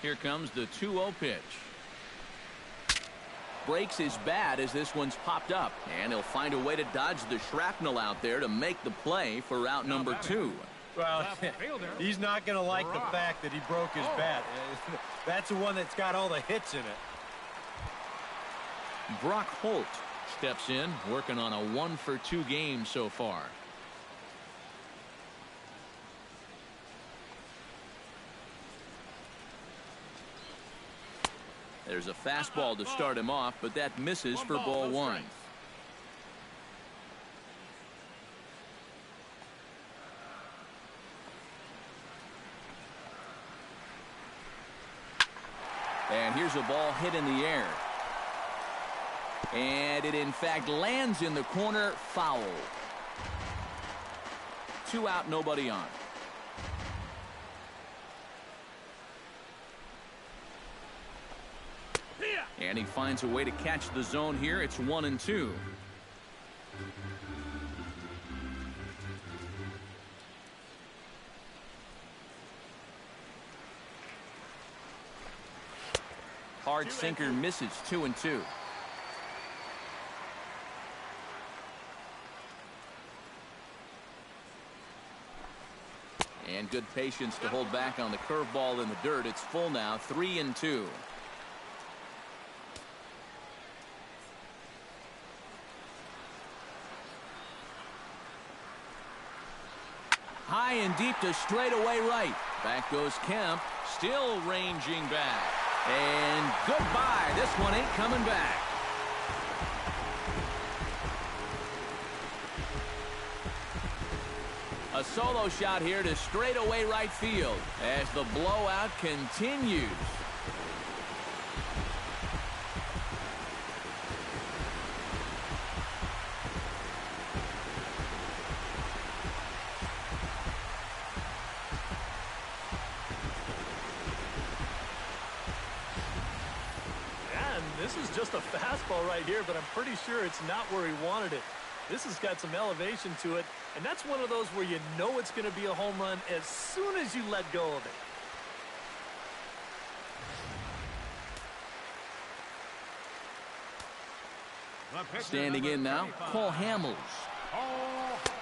Here comes the 2-0 pitch. Breaks his bat as this one's popped up, and he'll find a way to dodge the shrapnel out there to make the play for route number 2. Well, he's not going to like the fact that he broke his bat. That's the one that's got all the hits in it. Brock Holt steps in, working on a 1-for-2 game so far. There's a fastball to start him off, but that misses for ball 1. And here's a ball hit in the air. And it in fact lands in the corner, foul. 2 out, nobody on. And he finds a way to catch the zone here. It's 1-2. Hard sinker misses. 2-2. And good patience to hold back on the curveball in the dirt. It's full now. 3-2. High and deep to straightaway right. Back goes Kemp, still ranging back. And goodbye. This one ain't coming back. A solo shot here to straightaway right field as the blowout continues. This is just a fastball right here, but I'm pretty sure it's not where he wanted it. This has got some elevation to it, and that's one of those where you know it's going to be a home run as soon as you let go of it. Standing in now, Cole Hamels.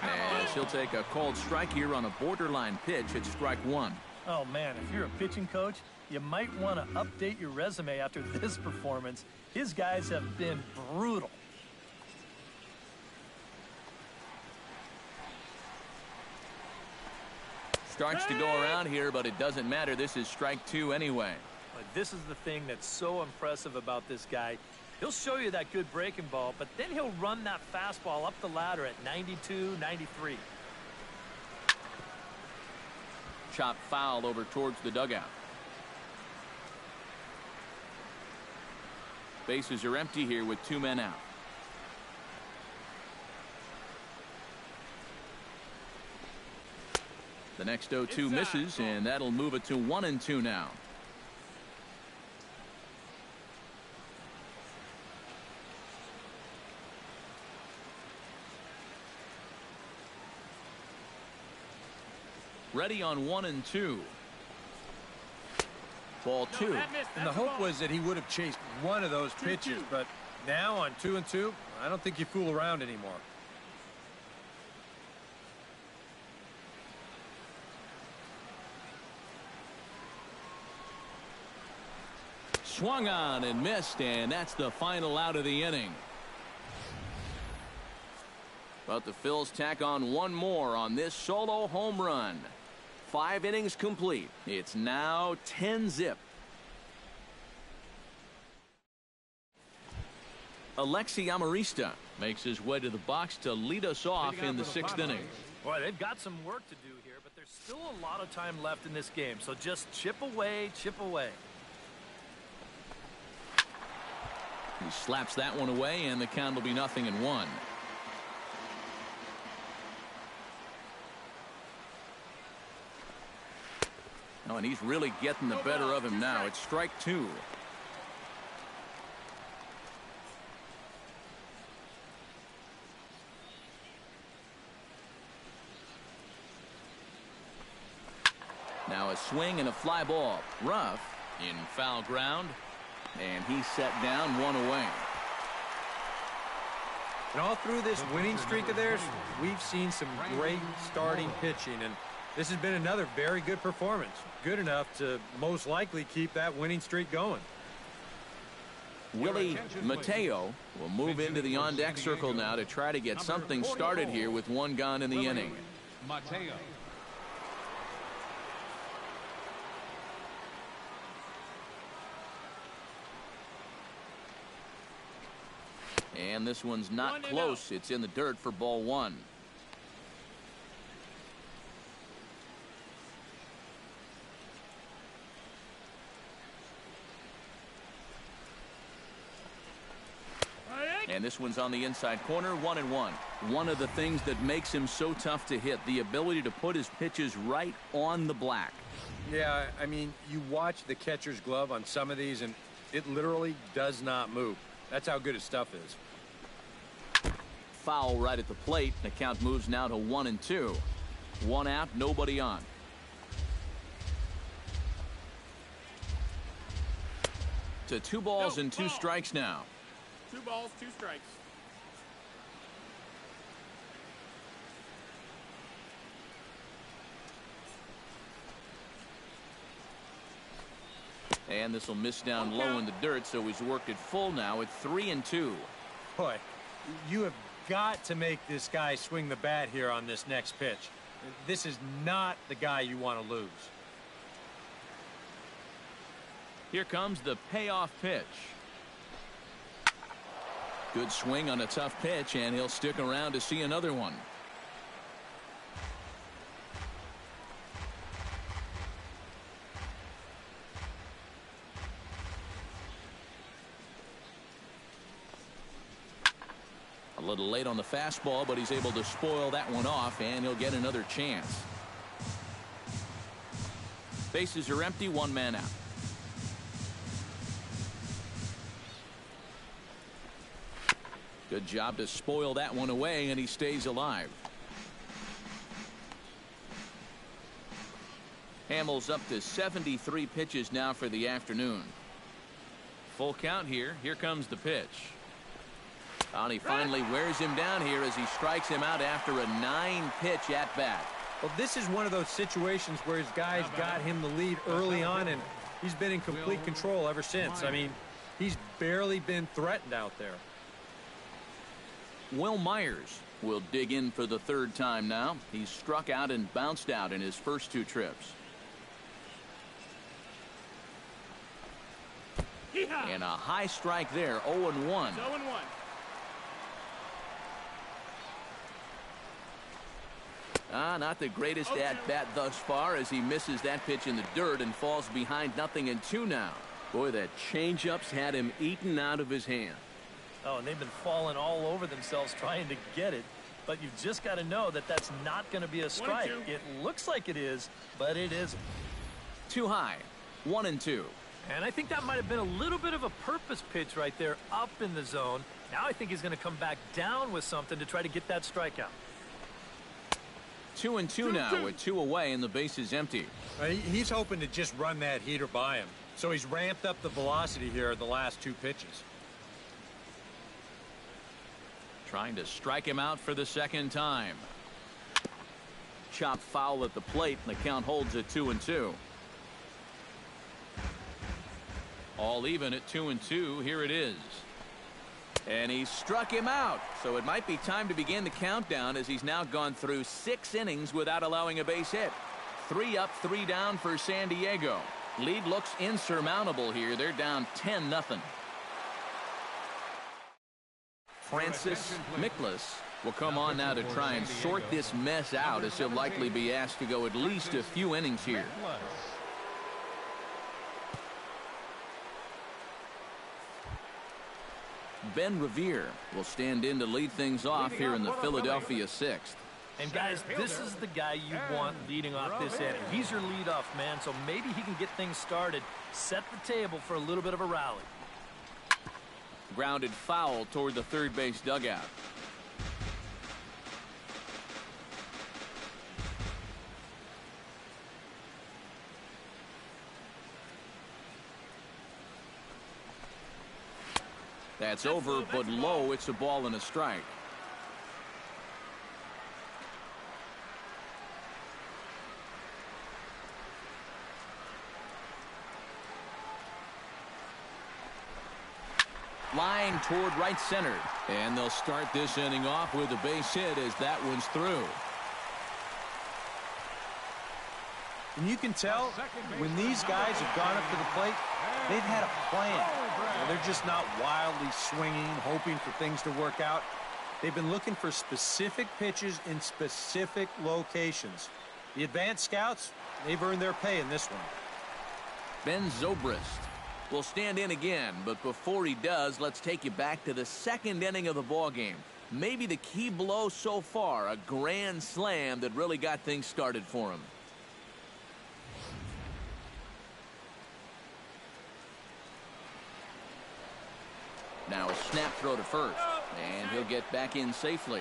And he'll take a called strike here on a borderline pitch at strike one. Oh, man, if you're a pitching coach, you might want to update your resume after this performance. His guys have been brutal. Starts to go around here, but it doesn't matter. This is strike two anyway. But this is the thing that's so impressive about this guy. He'll show you that good breaking ball, but then he'll run that fastball up the ladder at 92, 93. Chop foul over towards the dugout. Bases are empty here with two men out. The next 0-2 misses, and that'll move it to 1-2 now. Ready on 1-2. Ball two. And the hope was that he would have chased one of those pitches, but now on 2-2, I don't think you fool around anymore. Swung on and missed, and that's the final out of the inning. But the Phils tack on one more on this solo home run. 5 innings complete. It's now 10-zip. Alexi Amarista makes his way to the box to lead us off in the 6th inning. Boy, they've got some work to do here, but there's still a lot of time left in this game. So just chip away, chip away. He slaps that one away, and the count will be 0-1. Oh, and he's really getting the better of him now. It's strike two. Now a swing and a fly ball. Rough in foul ground. And he's set down, one away. And all through this winning streak of theirs, we've seen some great starting pitching, and this has been another very good performance. Good enough to most likely keep that winning streak going. Willie Mateo will move into the on-deck circle now to try to get something started here with one gone in the inning. Mateo. And this one's not close. It's in the dirt for ball one. And this one's on the inside corner, 1-1. One of the things that makes him so tough to hit, the ability to put his pitches right on the black. Yeah, I mean, you watch the catcher's glove on some of these, and it literally does not move. That's how good his stuff is. Foul right at the plate. The count moves now to 1-2. One out, nobody on. To 2 balls and 2 strikes now. 2 balls, 2 strikes. And this will miss down low in the dirt, so he's worked it full now at 3-2. Boy, you have got to make this guy swing the bat here on this next pitch. This is not the guy you want to lose. Here comes the payoff pitch. Good swing on a tough pitch, and he'll stick around to see another one. little late on the fastball, but he's able to spoil that one off, and he'll get another chance. Bases are empty, one man out. Good job to spoil that one away, and he stays alive. Hamels up to 73 pitches now for the afternoon. Full count here. Here comes the pitch. And he finally wears him down here as he strikes him out after a 9-pitch at bat. Well, this is one of those situations where his guys got him the lead early on, and he's been in complete control ever since. I mean, he's barely been threatened out there. Will Myers will dig in for the third time now. He's struck out and bounced out in his first 2 trips. And a high strike there, 0-1. 0-1. Not the greatest at-bat thus far as he misses that pitch in the dirt and falls behind 0-2 now. Boy, that changeup's had him eaten out of his hand. Oh, and they've been falling all over themselves trying to get it. But you've just got to know that that's not going to be a strike. It looks like it is, but it isn't. Too high, 1-2. And I think that might have been a little bit of a purpose pitch right there up in the zone. Now I think he's going to come back down with something to try to get that strikeout. 2-2 now with 2 away and the base is empty. He's hoping to just run that heater by him. So he's ramped up the velocity here in the last 2 pitches. Trying to strike him out for the second time. Chop foul at the plate, and the count holds at 2-2. All even at 2-2. Here it is. And he struck him out. So it might be time to begin the countdown as he's now gone through 6 innings without allowing a base hit. 3 up, 3 down for San Diego. Lead looks insurmountable here. They're down 10-0. Francis Miklas will come on now to try and sort this mess out as he'll likely be asked to go at least a few innings here. Ben Revere will stand in to lead things off here in the Philadelphia 6th. And guys, this is the guy you want leading off this inning. He's your leadoff man, so maybe he can get things started, set the table for a little bit of a rally. Grounded foul toward the third base dugout. That's over, but low. It's a ball and a strike. Line toward right center. And they'll start this inning off with a base hit as that one's through. And you can tell when these guys have gone up to the plate, they've had a plan. They're just not wildly swinging, hoping for things to work out. They've been looking for specific pitches in specific locations. The advanced scouts, they've earned their pay in this one. Ben Zobrist will stand in again, but before he does, let's take you back to the second inning of the ball game. Maybe the key blow so far, a grand slam that really got things started for him. Now a snap throw to first, and he'll get back in safely.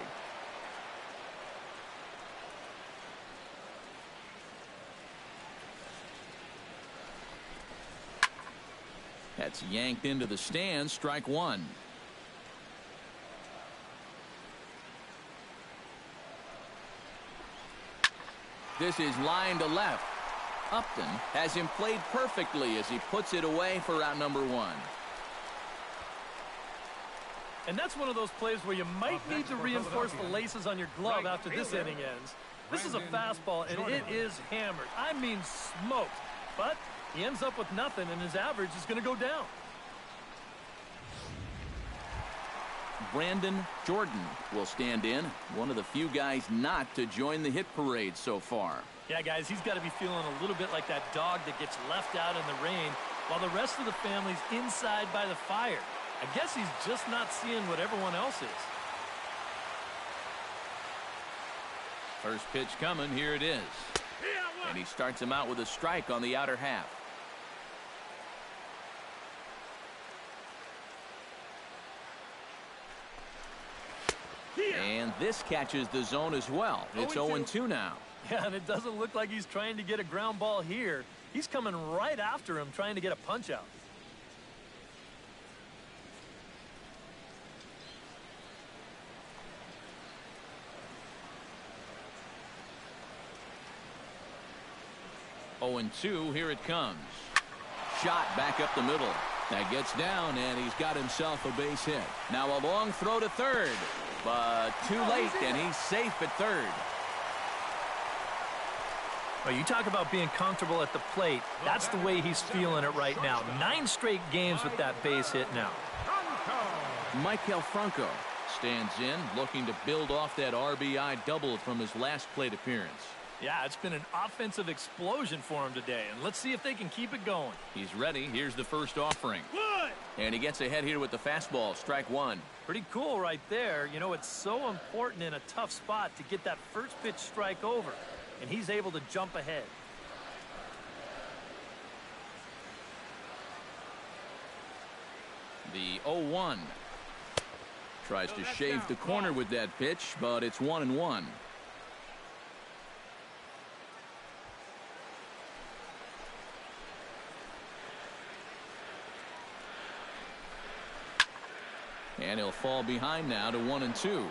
That's yanked into the stands, strike one. This is line to left. Upton has him played perfectly as he puts it away for out number one. And that's one of those plays where you might need to reinforce the laces on your glove after this inning ends. This is a fastball, and it is hammered. I mean smoked. But he ends up with nothing, and his average is going to go down. Brandon Jordan will stand in, one of the few guys not to join the hit parade so far. Yeah, guys, he's got to be feeling a little bit like that dog that gets left out in the rain while the rest of the family's inside by the fire. I guess he's just not seeing what everyone else is. First pitch coming. Here it is. And he starts him out with a strike on the outer half. And this catches the zone as well. It's 0-2 now. Yeah, and it doesn't look like he's trying to get a ground ball here. He's coming right after him, trying to get a punch out. Oh, 0-2, here it comes. Shot back up the middle. That gets down, and he's got himself a base hit. Now a long throw to third, but too late, and he's safe at third. Well, you talk about being comfortable at the plate. That's the way he's feeling it right now. 9 straight games with that base hit now. Maikel Franco stands in, looking to build off that RBI double from his last plate appearance. Yeah, it's been an offensive explosion for him today, and let's see if they can keep it going. He's ready. Here's the first offering. And he gets ahead here with the fastball. Strike one. Pretty cool right there. You know, it's so important in a tough spot to get that first pitch strike over, and he's able to jump ahead. The 0-1. Tries to shave the corner with that pitch, but it's 1-1. And he'll fall behind now to 1-2.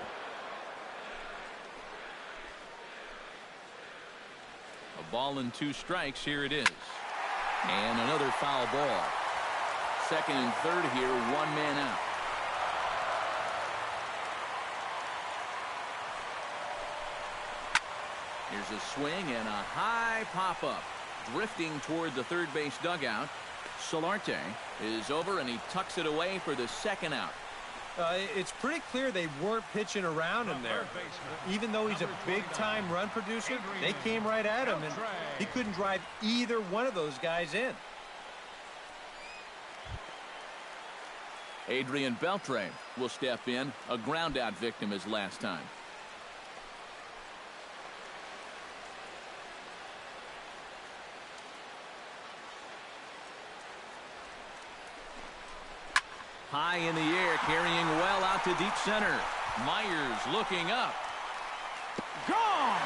A ball and 2 strikes. Here it is. And another foul ball. Second and third here, 1 man out. Here's a swing and a high pop-up. Drifting toward the third base dugout. Solarte is over, and he tucks it away for the second out. It's pretty clear they weren't pitching around him there. Even though he's a big-time run producer, they came right at him, and he couldn't drive either one of those guys in. Adrian Beltre will step in, a ground-out victim as last time. High in the air, carrying well out to deep center. Myers looking up. Gone!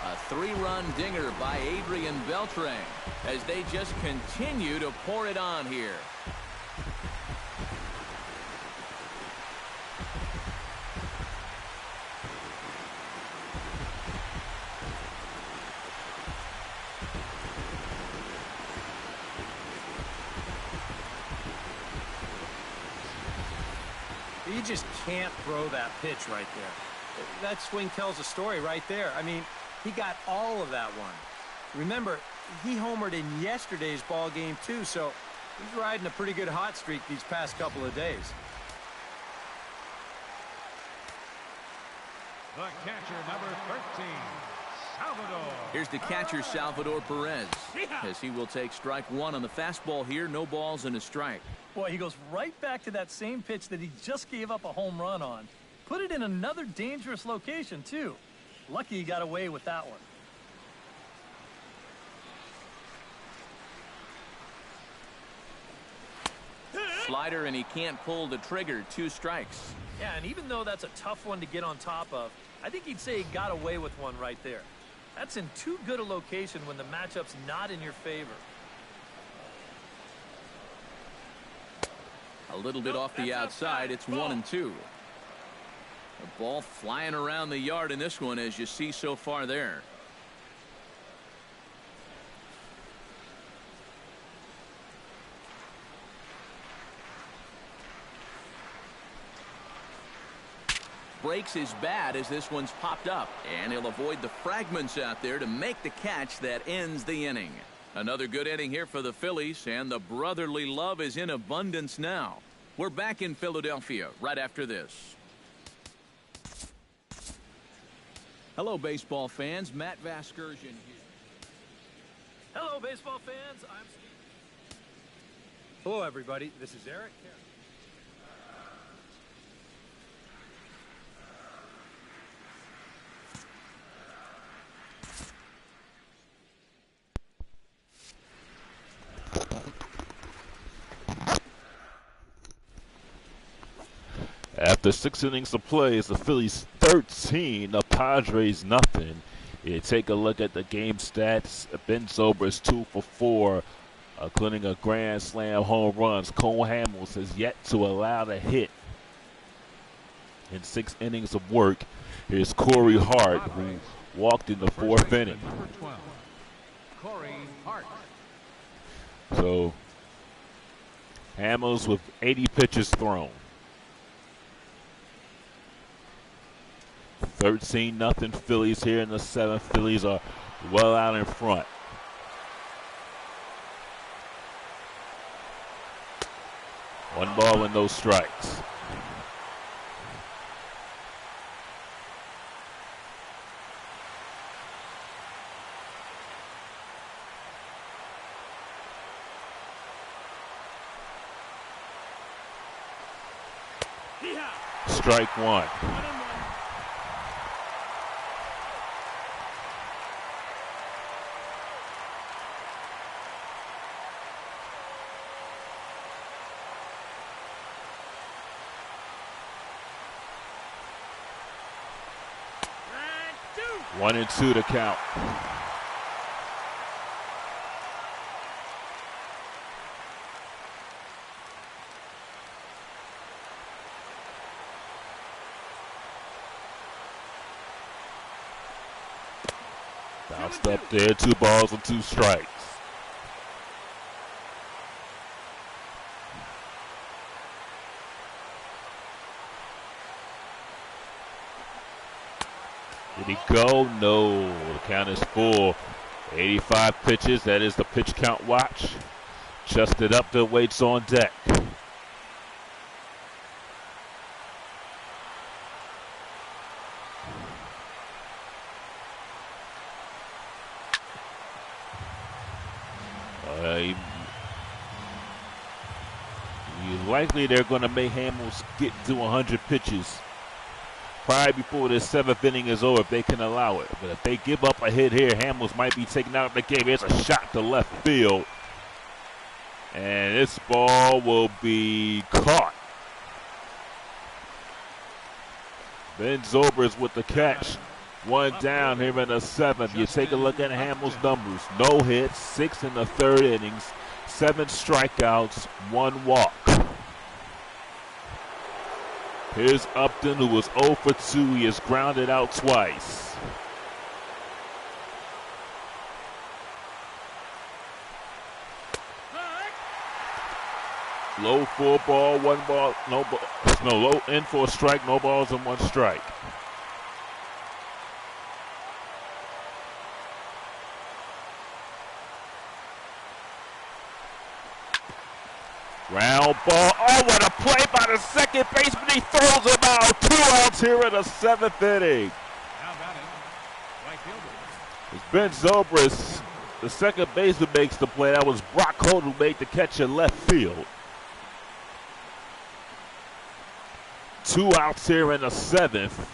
A 3-run dinger by Adrian Beltre as they just continue to pour it on here. You just can't throw that pitch right there. That swing tells a story right there. I mean, he got all of that one. Remember, he homered in yesterday's ball game too, so he's riding a pretty good hot streak these past couple of days. The catcher, number 13, Salvador. Here's the catcher, Salvador Perez, as he will take strike one on the fastball here. No balls and a strike. Boy, he goes right back to that same pitch that he just gave up a home run on. Put it in another dangerous location, too. Lucky he got away with that one. Slider, and he can't pull the trigger. 2 strikes. Yeah, and even though that's a tough one to get on top of, I think he'd say he got away with one right there. That's in too good a location when the matchup's not in your favor. A little bit off the outside. It's 1-2. The ball flying around the yard in this one, as you see so far there. Breaks his bat as this one's popped up, and he'll avoid the fragments out there to make the catch that ends the inning. Another good inning here for the Phillies, and the brotherly love is in abundance now. We're back in Philadelphia right after this. Hello, baseball fans. Matt Vasgersian here. Hello, baseball fans. I'm Steve. Hello, everybody. This is Eric. After 6 innings of play, it's the Phillies 13, the Padres nothing. You take a look at the game stats. Ben Zobrist is 2 for 4, including a grand slam home runs. Cole Hamels has yet to allow a hit in 6 innings of work. Here's Corey Hart, who walked in the 4th inning. Number 12, Corey Hart. So Hamels with 80 pitches thrown. 13-0 Phillies here in the 7th. Phillies are well out in front. One ball and no strikes. Strike one. One and two to count. Bounced up there, 2 balls and 2 strikes. Did he go? No. The count is full. 85 pitches. That is the pitch count watch. Chested up, the weights on deck. Likely they're going to make Hamels get to 100 pitches probably before the 7th inning is over if they can allow it. But if they give up a hit here, Hamels might be taken out of the game. Here's a shot to left field. And this ball will be caught. Ben Zobrist with the catch. 1 down here in the 7th. You take a look at Hamels' numbers. No hits, 6 in the 3rd innings, 7 strikeouts, 1 walk. Here's Upton, who was 0 for 2. He is grounded out twice. Low 4 ball, 1 ball, no ball. No, low in for a strike, no balls and 1 strike. Ground ball. Oh, what a play by the second baseman. He throws him out. 2 outs here in the 7th inning. Now batting, right fielder. It's Ben Zobrist, the second baseman, makes the play. That was Brock Holt who made the catch in left field. 2 outs here in the 7th.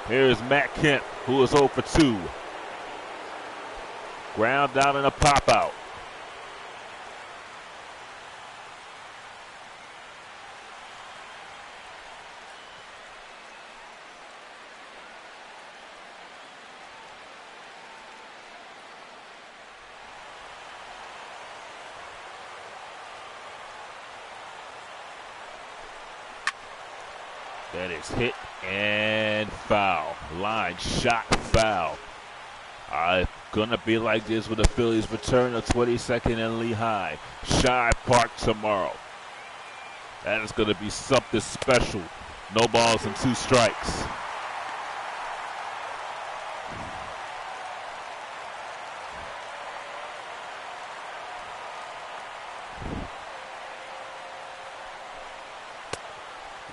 Here's Matt Kemp, who is 0 for 2. Ground down and a pop out. That is hit and foul. Line shot foul. Gonna be like this when the Phillies return to 22nd and Lehigh. Shive Park tomorrow. That is gonna be something special. No balls and 2 strikes.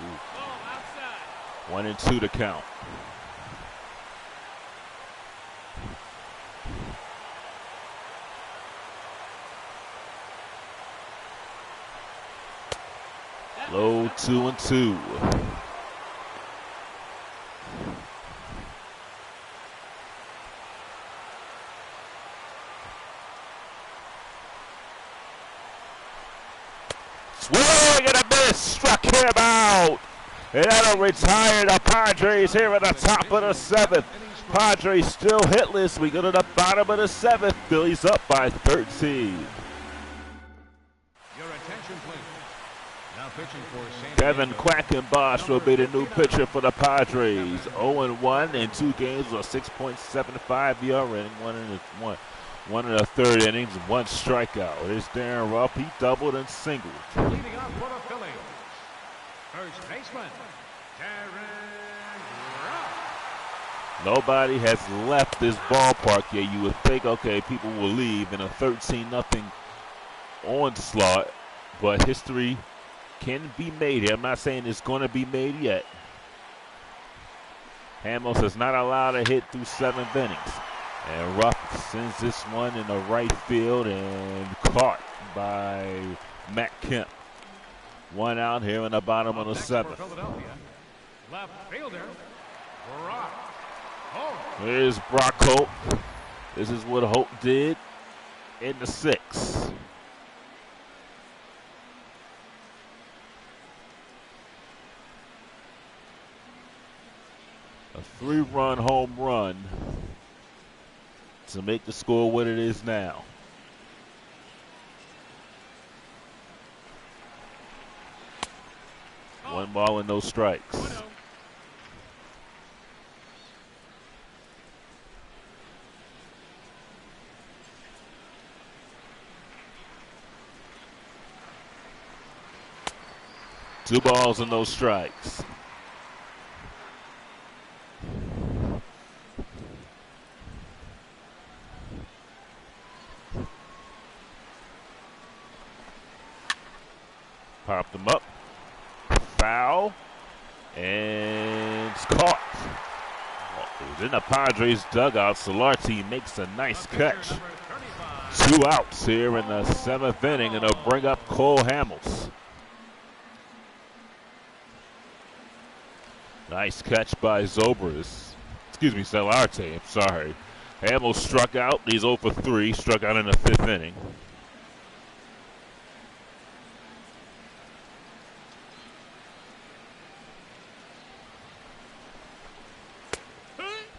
Ooh. 1 and 2 to count. Low 2 and 2. him out. And that'll retire the Padres here at the top of the 7th. Padres still hitless. We go to the bottom of the 7th. Phillies up by 13. Your attention, please. Now pitching for San Kevin Diego. Quackenboss will be the new pitcher for the Padres. 0-1 in 2 games with a 6.75 ERA, one in the 3rd innings, 1 strikeout. Here's Darren Ruff. He doubled and singled. Leading off for the Phillies. First baseman, Darren Ruff. Nobody has left this ballpark yet. You would think, okay, people will leave in a 13-0 onslaught, but history can be made here. I'm not saying it's going to be made yet. Hamels is not allowed to hit through 7th innings. And Ruff sends this one in the right field and caught by Matt Kemp. 1 out here in the bottom of the 7th. Left fielder, Brock Holt. Here's Brock Holt. This is what Holt did in the 6th. A 3-run home run to make the score what it is now. One ball and no strikes. 1-0. Two balls and no strikes. Popped them up. Foul. And it's caught. It was in the Padres dugout. Solarte makes a nice catch. 2 outs here in the 7th inning, and they'll bring up Cole Hamels. Nice catch by Solarte. I'm sorry. Hamels struck out. He's 0 for 3. Struck out in the 5th inning.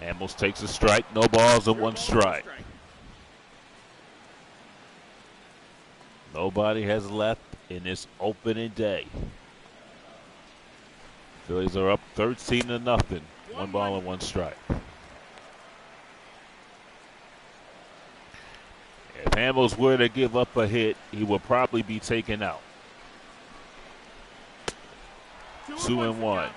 Hamels takes a strike. No balls and 1 strike. Nobody has left in this opening day. Phillies are up 13-0. 1 ball and 1 strike. If Hamels were to give up a hit, he would probably be taken out. 2-1.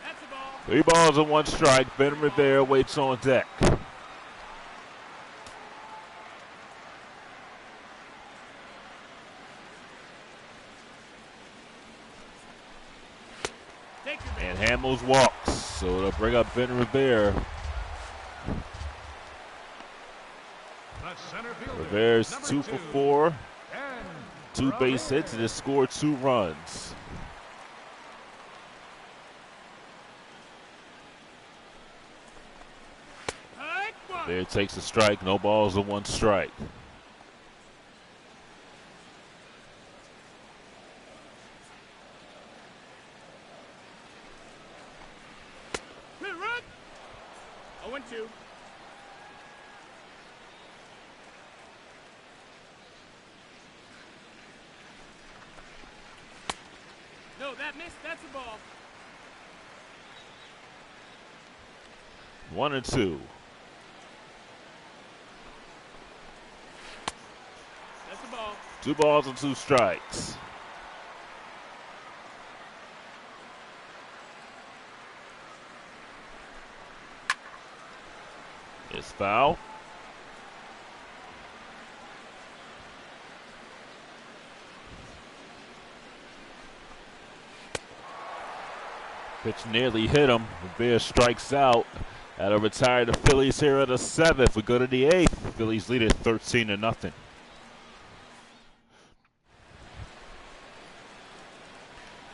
That's the ball. 3 balls and 1 strike. Ben Rivera waits on deck. And Hamels walks, so it'll bring up Ben Rivera. Rivera's 2 for 4, 2 base hits, and has scored 2 runs. Rivera takes a strike, no balls and 1 strike. Run. 0-2. No, that missed. That's the ball. 1-2. That's the ball. 2 balls and 2 strikes. It's foul. Pitch nearly hit him. Rivera strikes out. That'll retire the Phillies here at the 7th. We go to the 8th. Phillies lead at 13-0.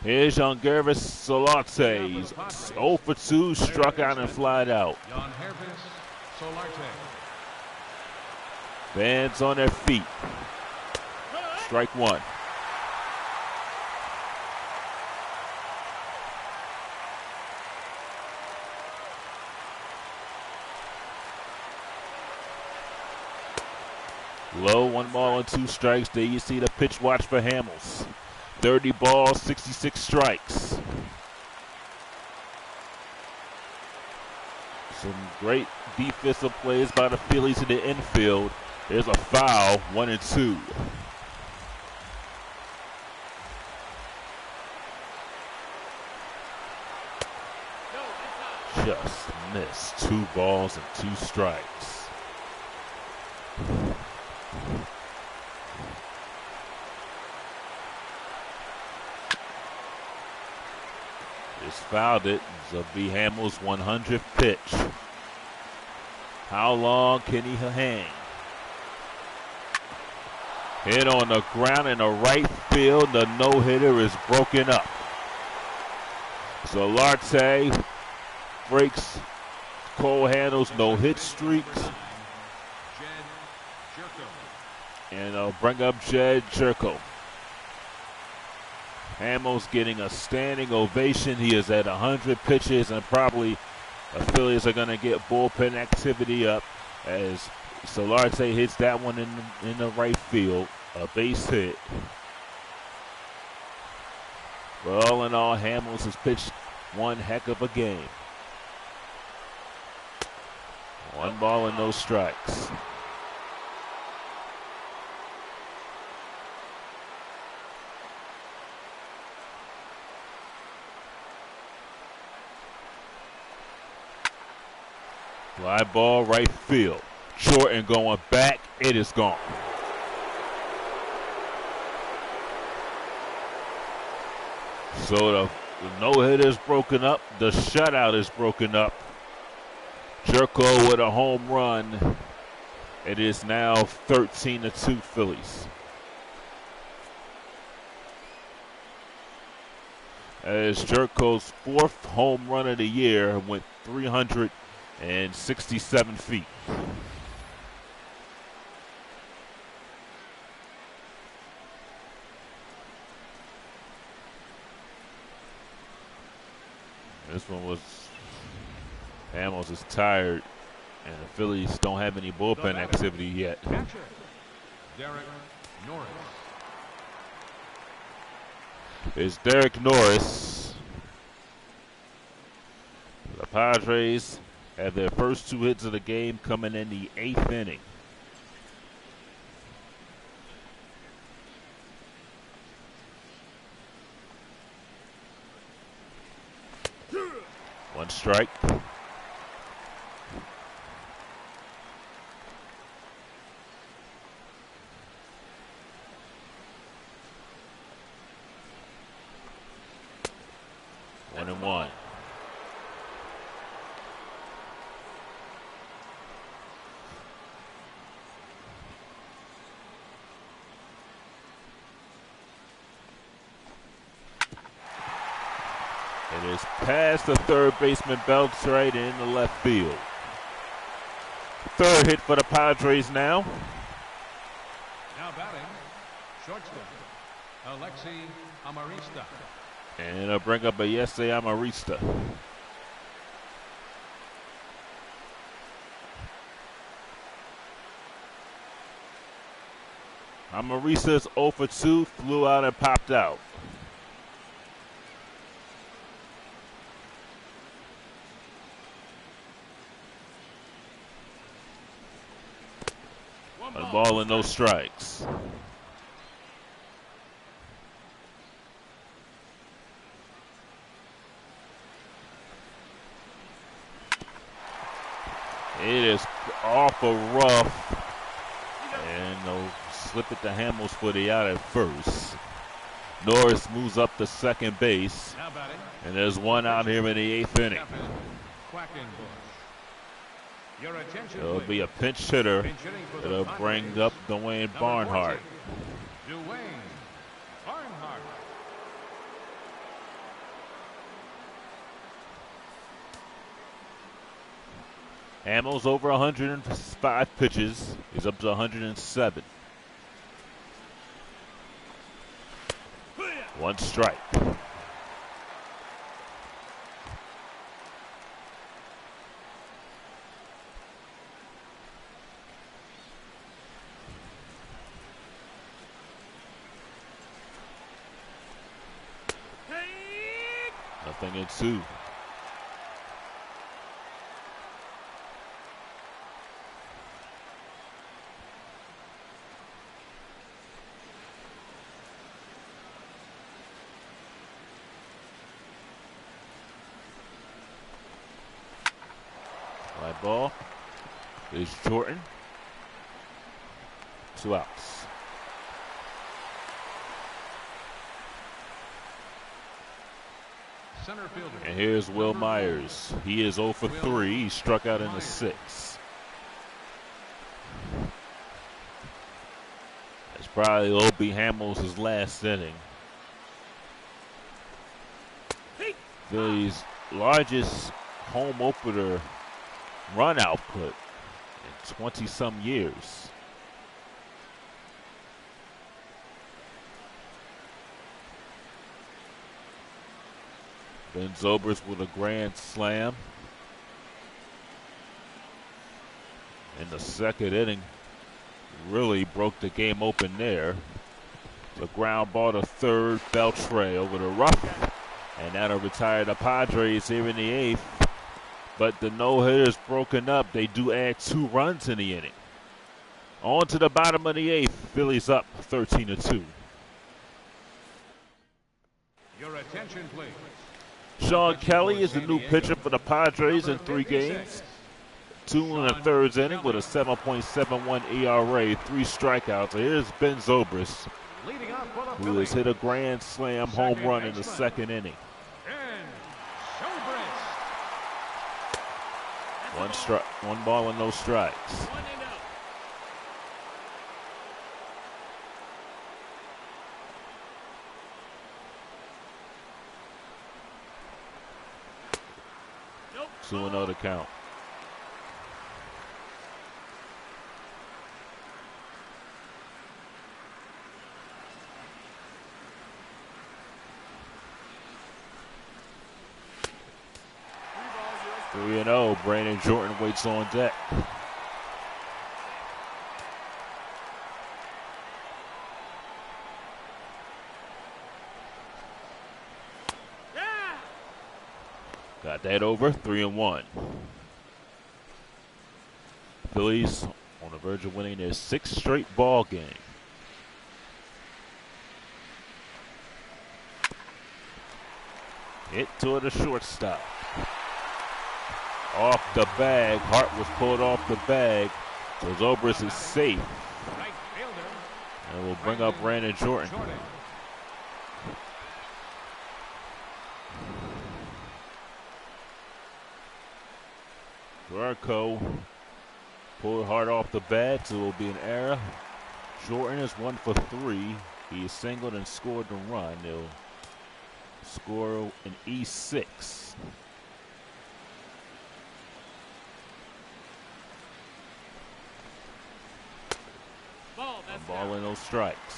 Here's Younggervis Solarte. He's 0 for 2, struck out and flied out. Younggervis Solarte. Fans on their feet. Strike one. Low, 1 ball and 2 strikes. There you see the pitch watch for Hamels. 30 balls, 66 strikes. Some great defensive plays by the Phillies in the infield. There's a foul, 1 and 2. Just missed. 2 balls and 2 strikes. Just fouled it. This will be Hamels' 100th pitch. How long can he hang? Hit on the ground in the right field. The no-hitter is broken up. Solarte breaks Cole Hamels' no-hit streaks. And I'll bring up Jed Jerko. Hamels getting a standing ovation. He is at 100 pitches, and probably the Phillies are going to get bullpen activity up as Solarte hits that one in the right field, a base hit. But all in all, Hamels has pitched one heck of a game. 1 ball and no strikes. Fly ball right field. Short and going back. It is gone. So the no-hitter is broken up. The shutout is broken up. Jerko with a home run. It is now 13-2 Phillies. As Jerko's 4th home run of the year went 367 feet. This one was, Hamels is tired, and the Phillies don't have any bullpen activity yet. Catcher, Derek Norris. It's Derek Norris. The Padres have their first 2 hits of the game coming in the 8th inning. One strike. One and one. It is past the third baseman Beltray in the left field. 3rd hit for the Padres now. Now batting, shortstop, Alexi Amarista. And I'll bring up a Yesé Amarista. Amarista's 0 for 2, flew out and popped out. One ball and no strikes. It is off a rough, and they'll slip it to Hamels for the out at first. Norris moves up to second base, and there's one out here in the 8th inning. It'll be a pinch hitter that'll bring up Dwayne Barnhart. Hamels over 105 pitches. He's up to 107. One strike. Nothing in 2. Fly ball. Is Jordan. 2 outs. Center fielder. And here's Will Myers. He is 0 for 3. He struck out in the 6th. That's probably O.B. Hamels' last inning. Phillies' largest home opener run output in 20-some years. Ben Zobrist with a grand slam in the 2nd inning. Really broke the game open there. The ground ball to 3rd, Beltre over the rough. And that'll retire the Padres here in the 8th. But the no-hitter's broken up. They do add 2 runs in the inning. On to the bottom of the 8th. Phillies up 13-2. Your attention, please. Sean Kelly is the new pitcher for the Padres in 3 games. 2 in the 3rd inning with a 7.71 ERA, 3 strikeouts. Here's Ben Zobrist, who has hit a grand slam home run in the 2nd inning. One ball and no strikes. Nope. 2-0 to count. Three and 0. Brandon Jordan waits on deck. Got that over. 3-1. Phillies on the verge of winning their 6th straight ball game. Hit toward the shortstop. Off the bag. Hart was pulled off the bag. So Zobrist is safe. And we'll bring up Brandon Jordan. Garco pulled Hart off the bag, so it will be an error. Jordan is 1 for 3. He is singled and scored the run. They'll score an E6. Ball and no strikes.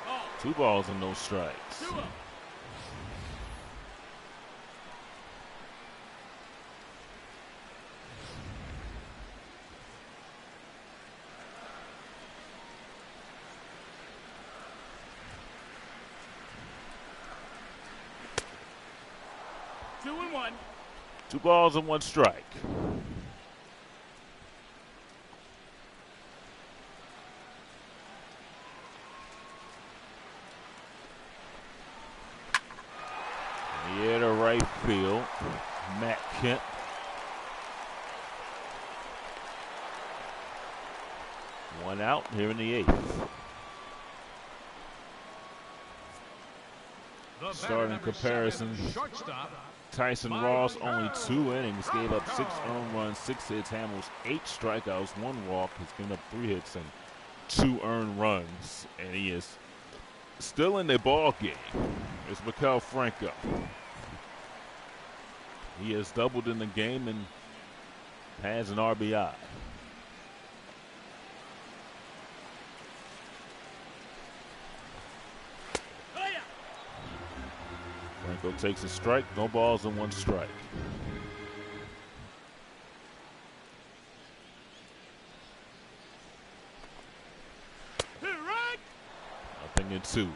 Ball. 2 balls and no strikes. 2-0. Two and 1. 2 balls and 1 strike. In the air to right field, Matt Kemp. One out here in the 8th. Starting comparison. Tyson Ross only 2 innings, gave up 6 earned runs, 6 hits. Hamels 8 strikeouts, 1 walk. He's given up 3 hits and 2 earned runs, and he is still in the ball game. It's Maikel Franco. He has doubled in the game and has an RBI. Franco takes a strike, no balls and 1 strike. Nothing in 2.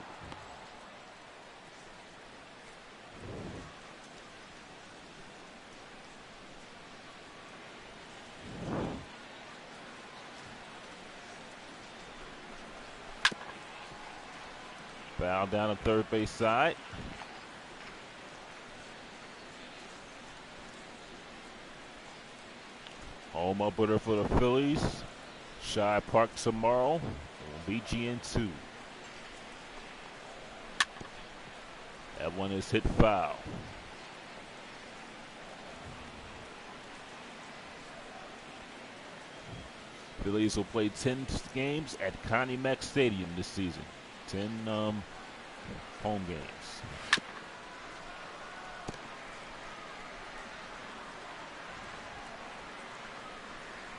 Foul down the third base side. Home opener for the Phillies. Shy Park tomorrow. It will be GN2. That one is hit foul. Phillies will play 10 games at Connie Mack Stadium this season. 10 home games.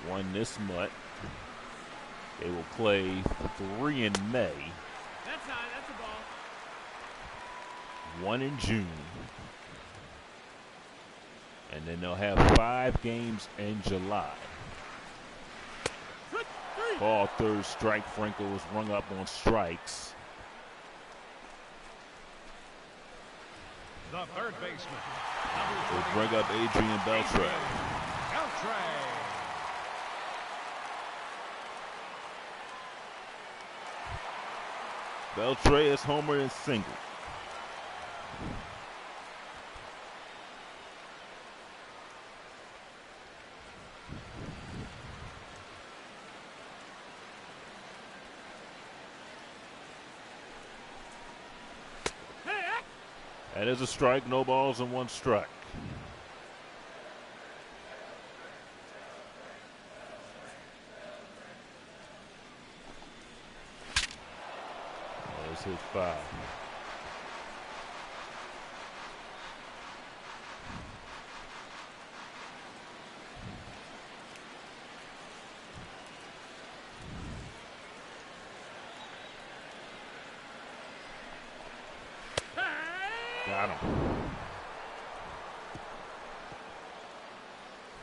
One this month. They will play 3 in May. That's high. That's a ball. 1 in June. And then they'll have 5 games in July. Ball third strike. Franco was rung up on strikes. The third baseman. They bring up Adrian Beltre. Beltre is homer and single. That is a strike, no balls and 1 strike. That is hit foul. Got him.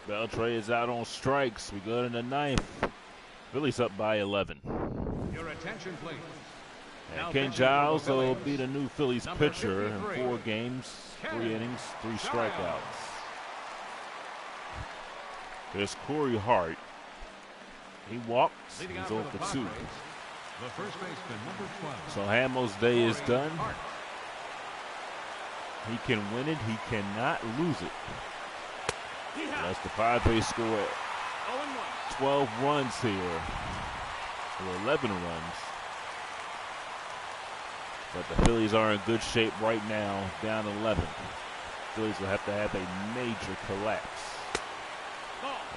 Beltre is out on strikes. We go to the 9th. Phillies up by 11. Your attention, please. And Ken Giles will be the new Phillies pitcher in 4 games, 3 innings, 3 strikeouts. There's Corey Hart. He walks. He's 0 for 2. The first baseman, number 12. So Hamel's day is done. He can win it. He cannot lose it. That's the Padres score 12 runs here, or 11 runs. But the Phillies are in good shape right now, down 11. Phillies will have to have a major collapse.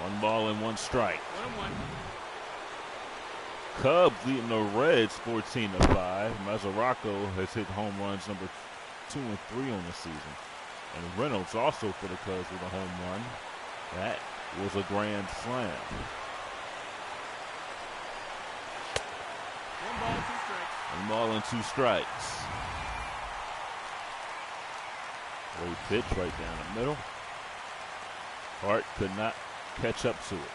1 ball and 1 strike. Cubs leading the Reds 14-5. Mazzaraco has hit home runs number 2 and 3 on the season. And Reynolds also for the Cubs with a home run. That was a grand slam. 1 ball and 2 strikes. Great pitch right down the middle. Hart could not catch up to it.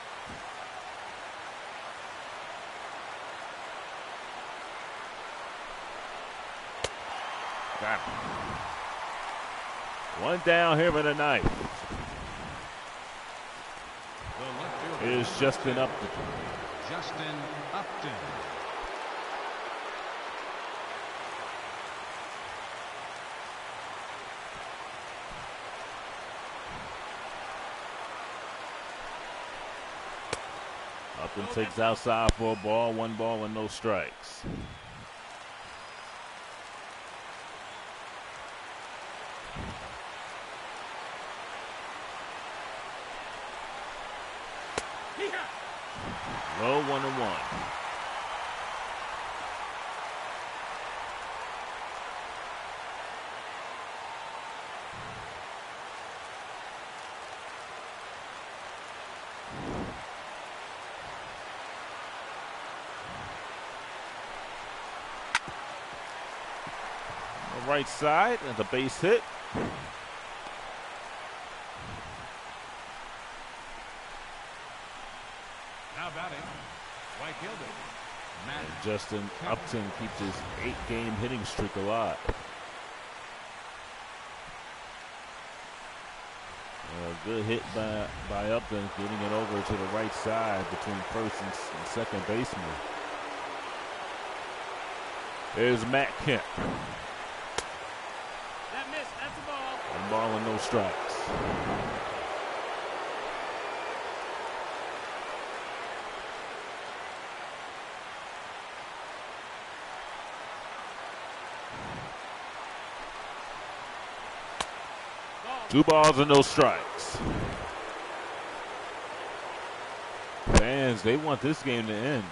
Got him. 1 down here in the 9th. Here's Justin Upton. Justin Upton. Upton takes outside for a ball, 1 ball and no strikes. Low 1-1. right side and the base hit. Now batting, right fielder, Matt. And Justin Upton keeps his 8-game hitting streak alive. A good hit by Upton, getting it over to the right side between first and second baseman. There's Matt Kemp. That missed. That's a ball. And ball and no strikes. Ball. 2 balls and no strikes. Fans, they want this game to end.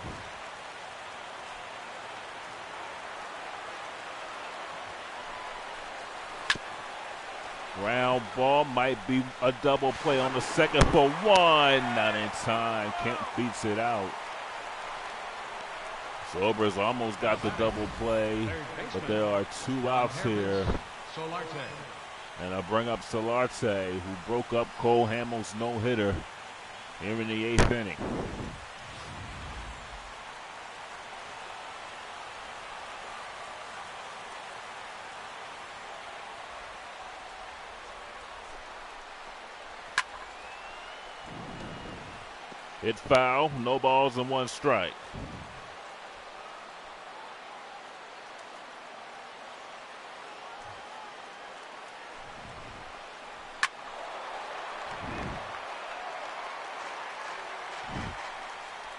Ground ball might be a double play on the second for 1. Not in time. Kemp beats it out. Zobrist almost got the double play, but there are 2 outs here. Solarte. And I'll bring up Solarte, who broke up Cole Hamels' no-hitter here in the 8th inning. Hit foul, no balls and 1 strike.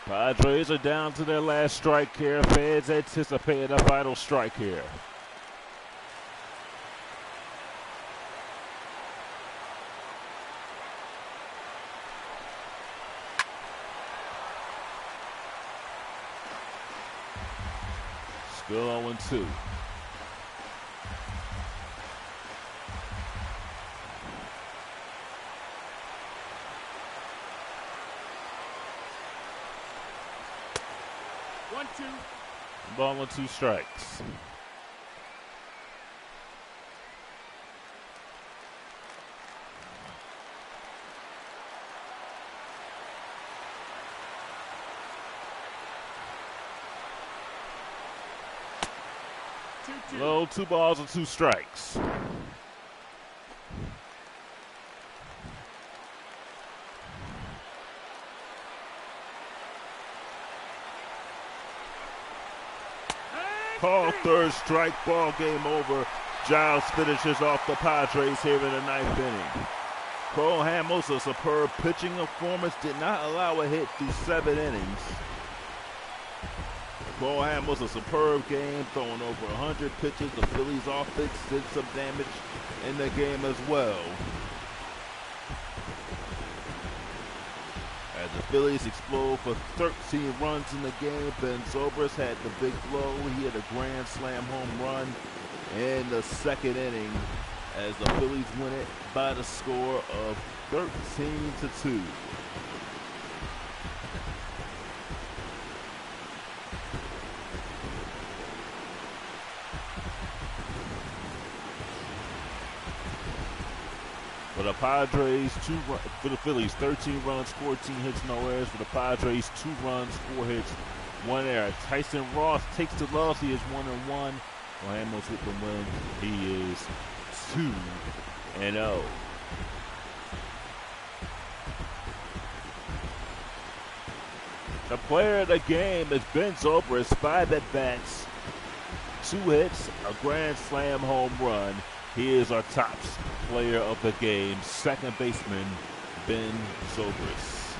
Padres are down to their last strike here. Fans anticipate a final strike here. Still 0-2. Ball and 2 strikes. Low, 2 balls and 2 strikes. Call 3rd strike, ball game over. Giles finishes off the Padres here in the 9th inning. Cole Hamels, a superb pitching performance, did not allow a hit through 7 innings. Cole Hamels, a superb game, throwing over 100 pitches. The Phillies offense did some damage in the game as well. As the Phillies explode for 13 runs in the game, Ben Zobrist had the big blow. He had a grand slam home run in the 2nd inning as the Phillies win it by the score of 13-2. For the Padres, for the Phillies, 13 runs, 14 hits, no errors. For the Padres, 2 runs, 4 hits, 1 error. Tyson Ross takes the loss. He is 1-1. Well, Hamels with the win. He is 2-0. The player of the game is Ben Zobrist, 5 at-bats, 2 hits, a grand slam home run. He is our top player of the game, 2nd baseman Ben Zobrist.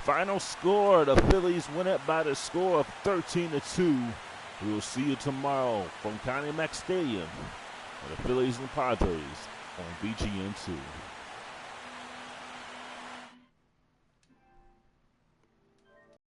Final score, the Phillies win it by the score of 13-2. We will see you tomorrow from Connie Mack Stadium. The Phillies and Padres on BGN2.